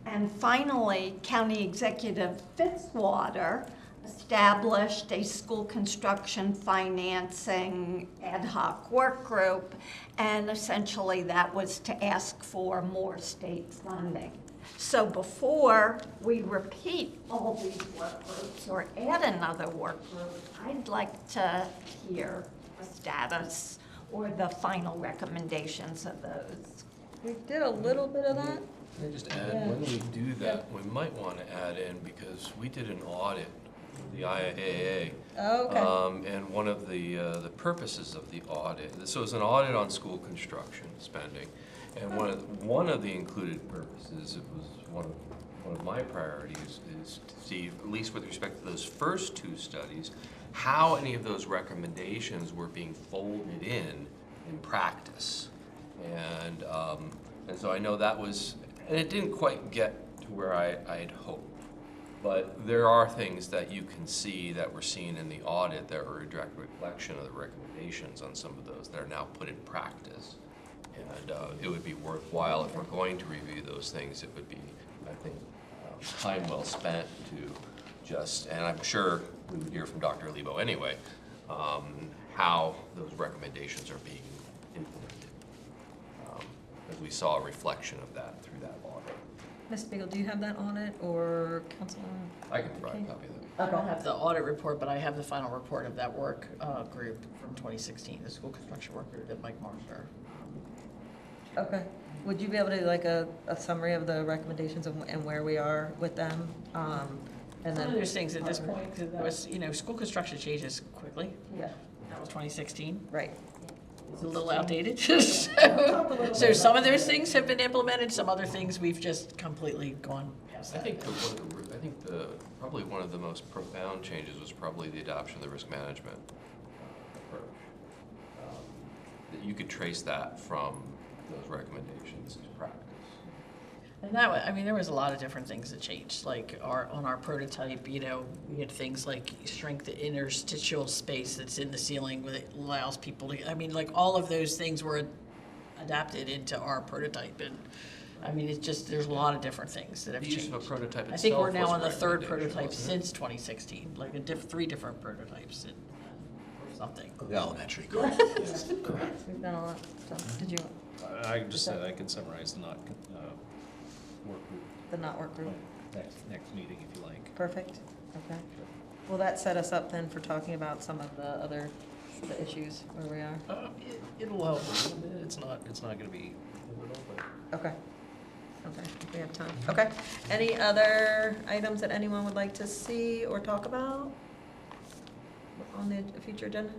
And finally, County Executive Fitzwater established a school construction financing ad hoc work group, and essentially that was to ask for more state funding. So before we repeat all these work groups or add another work group, I'd like to hear a status or the final recommendations of those. We did a little bit of that. Can I just add, when we do that, we might want to add in, because we did an audit of the IAA. Oh, okay. And one of the purposes of the audit, so it was an audit on school construction spending. And one of the included purposes, it was one of my priorities, is to see, at least with respect to those first 2 studies, how any of those recommendations were being folded in practice. And so I know that was, and it didn't quite get to where I had hoped. But there are things that you can see that were seen in the audit that were a direct reflection of the recommendations on some of those that are now put in practice. And it would be worthwhile, if we're going to review those things, it would be, I think, time well spent to just, and I'm sure we would hear from Dr. Lebo anyway, how those recommendations are being implemented. As we saw a reflection of that through that audit. Ms. Spiegel, do you have that on it, or Councilor? I can provide a copy of that. I don't have the audit report, but I have the final report of that work group from 2016, the school construction work group that Mike Marshall. Okay. Would you be able to do like a summary of the recommendations and where we are with them? And One then. of those things at this point, because that was, school construction changes quickly. Yeah, That was 2016. right. is a little outdated. So some of those things have been implemented, some other things we've just completely gone past I that. think probably one of the most profound changes was probably the adoption of the risk management approach. That you could trace that from those recommendations to practice. And that way, I mean, there was a lot of different things that changed, like on our prototype, we had things like shrink the interstitial space that's in the ceiling that allows people to, I mean, like all of those things were adapted into our prototype. And I mean, it's just, there's a lot of different things that have The changed. use of a prototype I think itself we're now was a on the third recommendation, prototype wasn't it? since 2016, like 3 different prototypes or something. The elementary. We've done a lot of stuff. Did you, I just said I could summarize the not work group the not work group? next meeting if you like. Perfect, okay. Will that set us up then for talking about some of the other, the issues where we are? It'll help a little bit. It's not going to be pivotal, but Okay. Okay, if we have time. Okay. Any other items that anyone would like to see or talk about on the future agenda?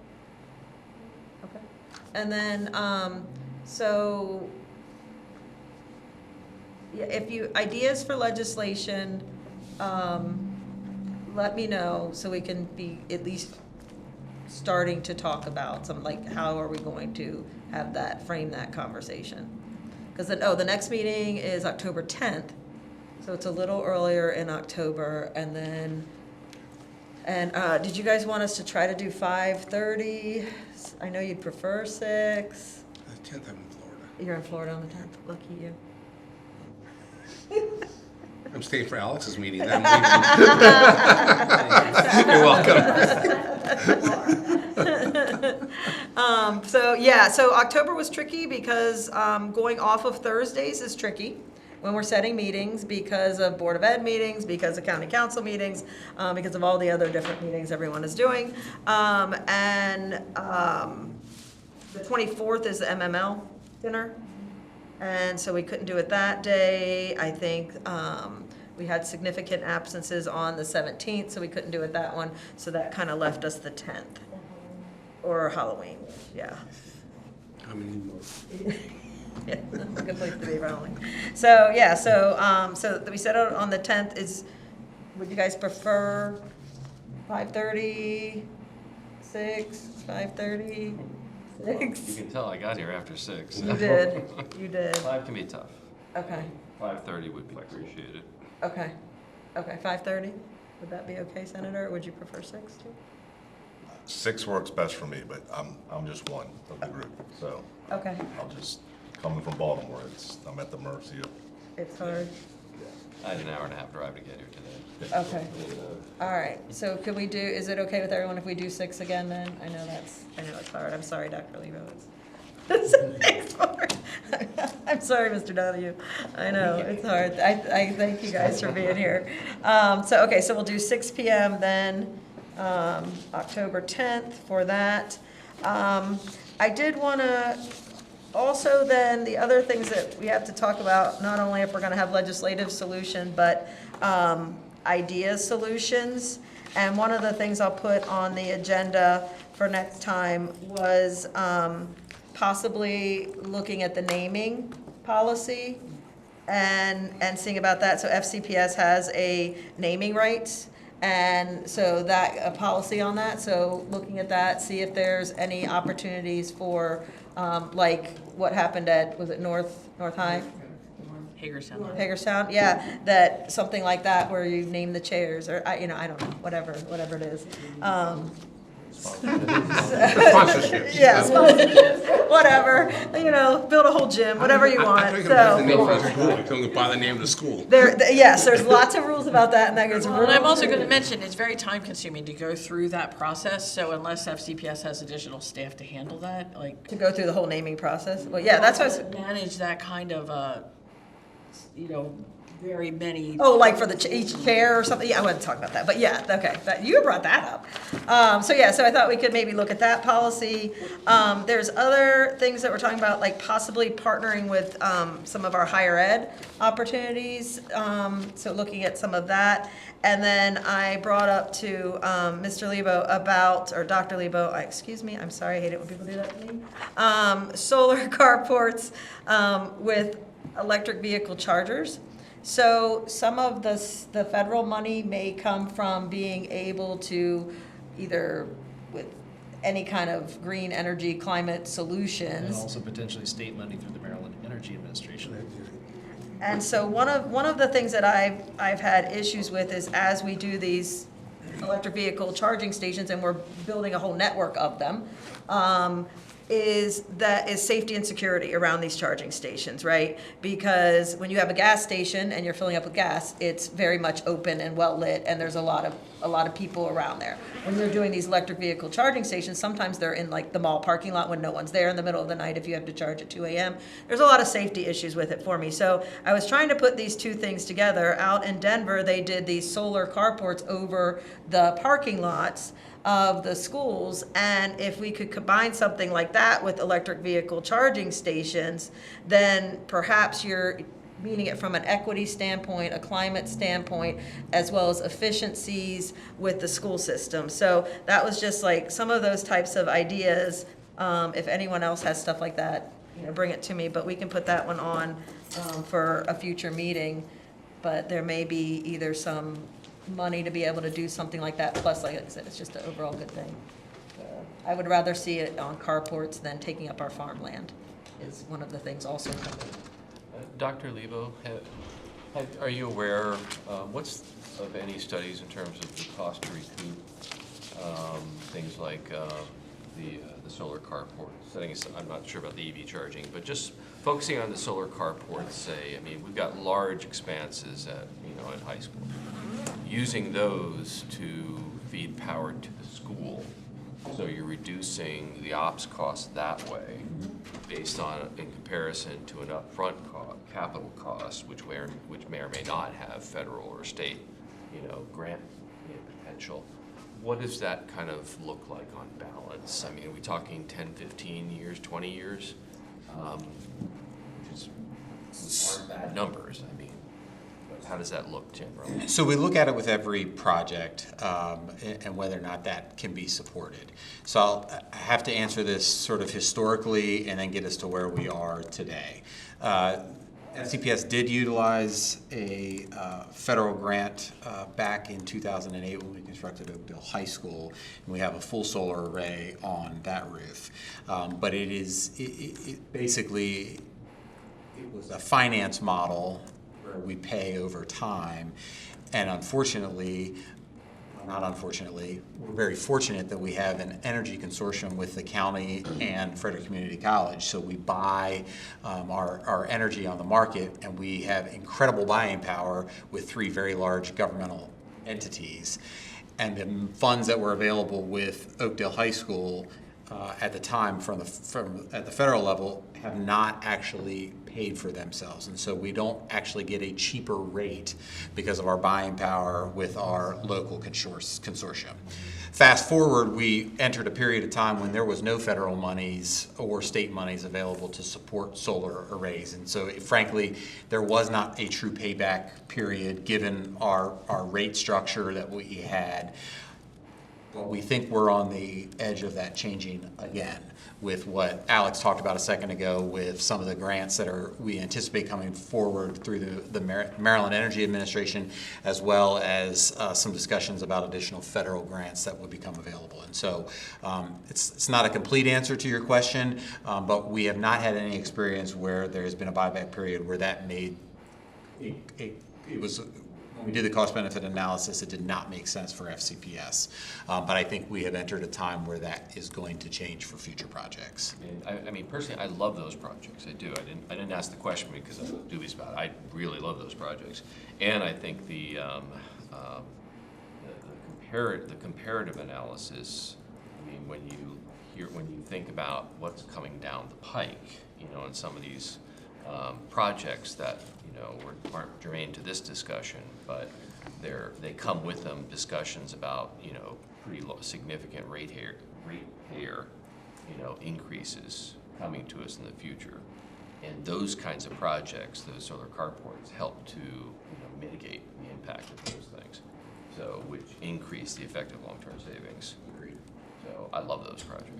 Okay. And then, so, yeah, if you, ideas for legislation, let me know so we can be at least starting to talk about some, like, how are we going to have that, frame that conversation? Because then, the next meeting is October 10th, so it's a little earlier in October, and then, did you guys want us to try to do 5:30? I know you'd prefer 6. The 10th, I'm in Florida. You're in Florida on the 10th, lucky you. I'm staying for Alex's meeting, then I'm leaving. You're welcome. So October was tricky because going off of Thursdays is tricky when we're setting meetings because of Board of Ed meetings, because of County Council meetings, because of all the other different meetings everyone is doing. The 24th is the MML dinner, and so we couldn't do it that day. I think we had significant absences on the 17th, so we couldn't do it that one, so that kind of left us the 10th. Or Halloween, yeah. I mean, Yeah, that's a good place to be, Halloween. So, yeah, so we set out on the 10th is, would you guys prefer 5:30, 6, 5:30, 6? You can tell I got here after 6. You did, you did. 5 can be tough. Okay, 5:30 would be appreciated. okay, 5:30? Would that be okay, Senator, or would you prefer 6 too? 6 works best for me, but I'm just one of the group, so Okay, I'll just, coming from Baltimore, I'm at the mercy of. it's hard. I had an hour and a half drive to get here today. Okay, all right, so could we do, is it okay with everyone if we do 6 again then? I know it's hard, I'm sorry, Dr. Lebo. It's hard. I'm sorry, Mr. Donahue. I know, it's hard. I thank you guys for being here. So we'll do 6 p.m. then, October 10th for that. I did want to, also then, the other things that we have to talk about, not only if we're going to have legislative solution, but idea solutions. And one of the things I'll put on the agenda for next time was possibly looking at the naming policy and seeing about that. So FCPS has a naming rights, and so that, a policy on that. So looking at that, see if there's any opportunities for, like what happened at, was it North High? Hagerstown. Hagerstown, yeah, that, something like that where you name the chairs, or, I don't know, whatever it is. Sponsorship. Yeah, sponsorships, whatever, build a whole gym, whatever you I want, think about the name so. of the school, don't buy the name of the school. Yes, there's lots of rules about that, and that goes. And I'm also going to mention, it's very time consuming to go through that process, so unless FCPS has additional staff to handle that, like. To go through the whole naming process, well, yeah, that's what I was. Manage that kind of, very many. Oh, like for the each chair or something? Yeah, I wasn't talking about that, but yeah, okay, you brought that up. So yeah, so I thought we could maybe look at that policy. There's other things that we're talking about, like possibly partnering with some of our higher ed opportunities, so looking at some of that. And then I brought up to Mr. Lebo about, or Dr. Lebo, excuse me, I'm sorry, I hate it when people do that to me, solar carports with electric vehicle chargers. So some of the federal money may come from being able to either with any kind of green energy climate And solutions. also potentially state money through the Maryland Energy Administration. And so one of the things that I've had issues with is as we do these electric vehicle charging stations and we're building a whole network of them, is safety and security around these charging stations, right? Because when you have a gas station and you're filling up with gas, it's very much open and well lit, and there's a lot of people around there. When you're doing these electric vehicle charging stations, sometimes they're in like the mall parking lot when no one's there in the middle of the night if you have to charge at 2 a.m. There's a lot of safety issues with it for me. So I was trying to put these two things together. Out in Denver, they did these solar carports over the parking lots of the schools, and if we could combine something like that with electric vehicle charging stations, then perhaps you're meaning it from an equity standpoint, a climate standpoint, as well as efficiencies with the school system. So that was just like some of those types of ideas. If anyone else has stuff like that, bring it to me, but we can put that one on for a future meeting. But there may be either some money to be able to do something like that, plus, like I said, it's just an overall good thing. I would rather see it on carports than taking up our farmland, is one of the things also. Dr. Lebo, are you aware, what's of any studies in terms of the cost to recoup things like the solar carport? I'm not sure about the EV charging, but just focusing on the solar carports, say, I mean, we've got large expanses at, in high school. Using those to feed power to the school, so you're reducing the ops cost that way, based on in comparison to an upfront capital cost, which may or may not have federal or state, grant potential. What does that kind of look like on balance? I mean, are we talking 10, 15 years, 20 years? Which aren't bad numbers. I mean, how does that look generally? So we look at it with every project and whether or not that can be supported. So I'll have to answer this sort of historically and then get us to where we are today. FCPS did utilize a federal grant back in 2008 when we constructed Oakdale High School, and we have a full solar array on that roof. But it basically, it was a finance model where we pay over time, and unfortunately, not unfortunately, we're very fortunate that we have an energy consortium with the county and Frederick Community College. So we buy our energy on the market, and we have incredible buying power with 3 very large governmental entities. And the funds that were available with Oakdale High School at the time at the federal level have not actually paid for themselves, and so we don't actually get a cheaper rate because of our buying power with our local consortium. Fast forward, we entered a period of time when there was no federal monies or state monies available to support solar arrays, and so frankly, there was not a true payback period given our rate structure that we had. But we think we're on the edge of that changing again with what Alex talked about a second ago with some of the grants that we anticipate coming forward through the Maryland Energy Administration, as well as some discussions about additional federal grants that would become available. And so it's not a complete answer to your question, but we have not had any experience where there has been a buyback period where that made it was. When we did the cost-benefit analysis, it did not make sense for FCPS. But I think we have entered a time where that is going to change for future projects. I mean, personally, I love those projects. I do. I didn't ask the question because I'm dubious about it. I really love those projects, and I think the comparative analysis. I mean, when you think about what's coming down the pike, in some of these projects that, you know, aren't germane to this discussion, but they come with them discussions about, you know, pretty significant ratepayer, you know, increases coming to us in the future. And those kinds of projects, those solar carports, help to, you know, mitigate the impact of those things. So, which increase the effective long-term savings. Agreed. So I love those projects.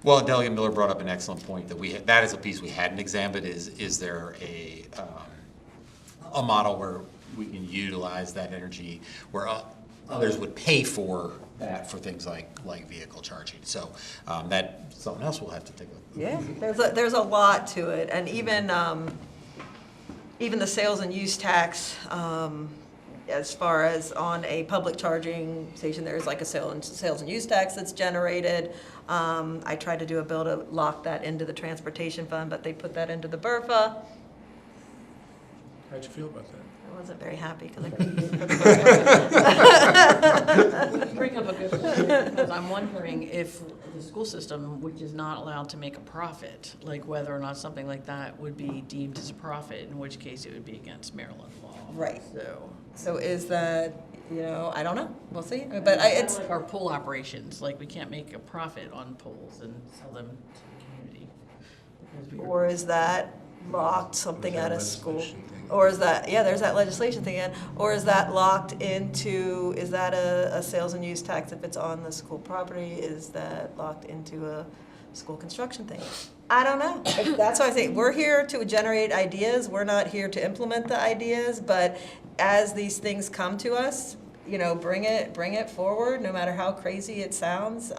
Well, Delegate Miller brought up an excellent point that that is a piece we hadn't examined. Is there a model where we can utilize that energy where others would pay for that for things like vehicle charging? So that's something else we'll have to take a look at. Yeah, there's a lot to it, and even the sales and use tax, as far as on a public charging station, there's like a sales and use tax that's generated. I tried to do a bill to lock that into the transportation fund, but they put that into the BRFA. How'd you feel about that? I wasn't very happy because I couldn't use it for the BRFA. You bring up a good point, because I'm wondering if the school system, which is not allowed to make a profit, like whether or not something like that would be deemed as a profit, in which case it would be against Maryland law. Right. So is that, you know, I don't know. We'll see. But it's like our pool operations, like we can't make a profit on pools and sell them to the community. Because we are- or is that locked something Is that at a a school? legislation thing? Or is that, yeah, there's that legislation thing again. Or is that locked into, is that a sales and use tax if it's on the school property? Is that locked into a school construction thing? I don't know. That's why I say we're here to generate ideas. We're not here to implement the ideas, but as these things come to us, you know, bring it forward, no matter how crazy it sounds.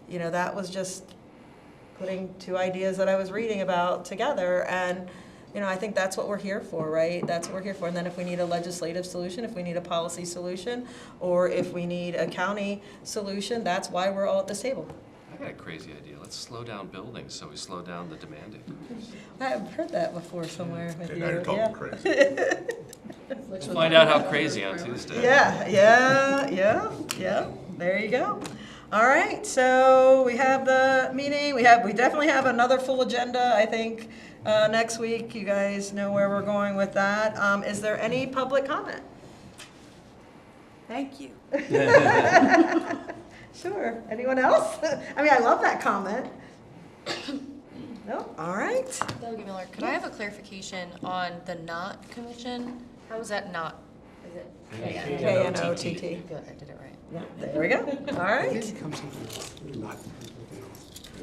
You know, that was just putting two ideas that I was reading about together, and you know, I think that's what we're here for, right? That's what we're here for. And then if we need a legislative solution, if we need a policy solution, or if we need a county solution, that's why we're all at this table. I got a crazy idea. Let's slow down buildings so we slow down the demand increase. I've heard that before somewhere with Okay, you. now you're talking Yeah. crazy. We'll find out how crazy on Tuesday. Yeah. There you go. All right, so we have the meeting. We definitely have another full agenda, I think, next week. You guys know where we're going with that. Is there any public comment? Thank you. Sure. Anyone else? I mean, I love that comment. No? All right. Delegate Miller, could I have a clarification on the NOT commission? How is that not? Is it? KNOTT. Good, I did it right. Yeah, there we go. All right.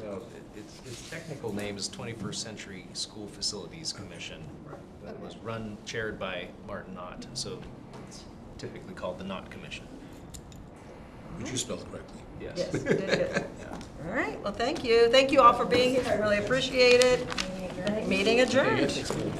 Well, its technical name is 21st Century School Facilities Commission. That was chaired by Martin Knott, so it's typically called the Knott Commission. Would you spell it correctly? Yes. Yes, you did good. All right. Well, thank you. Thank you all for being here. I really appreciate it. Meeting adjourned.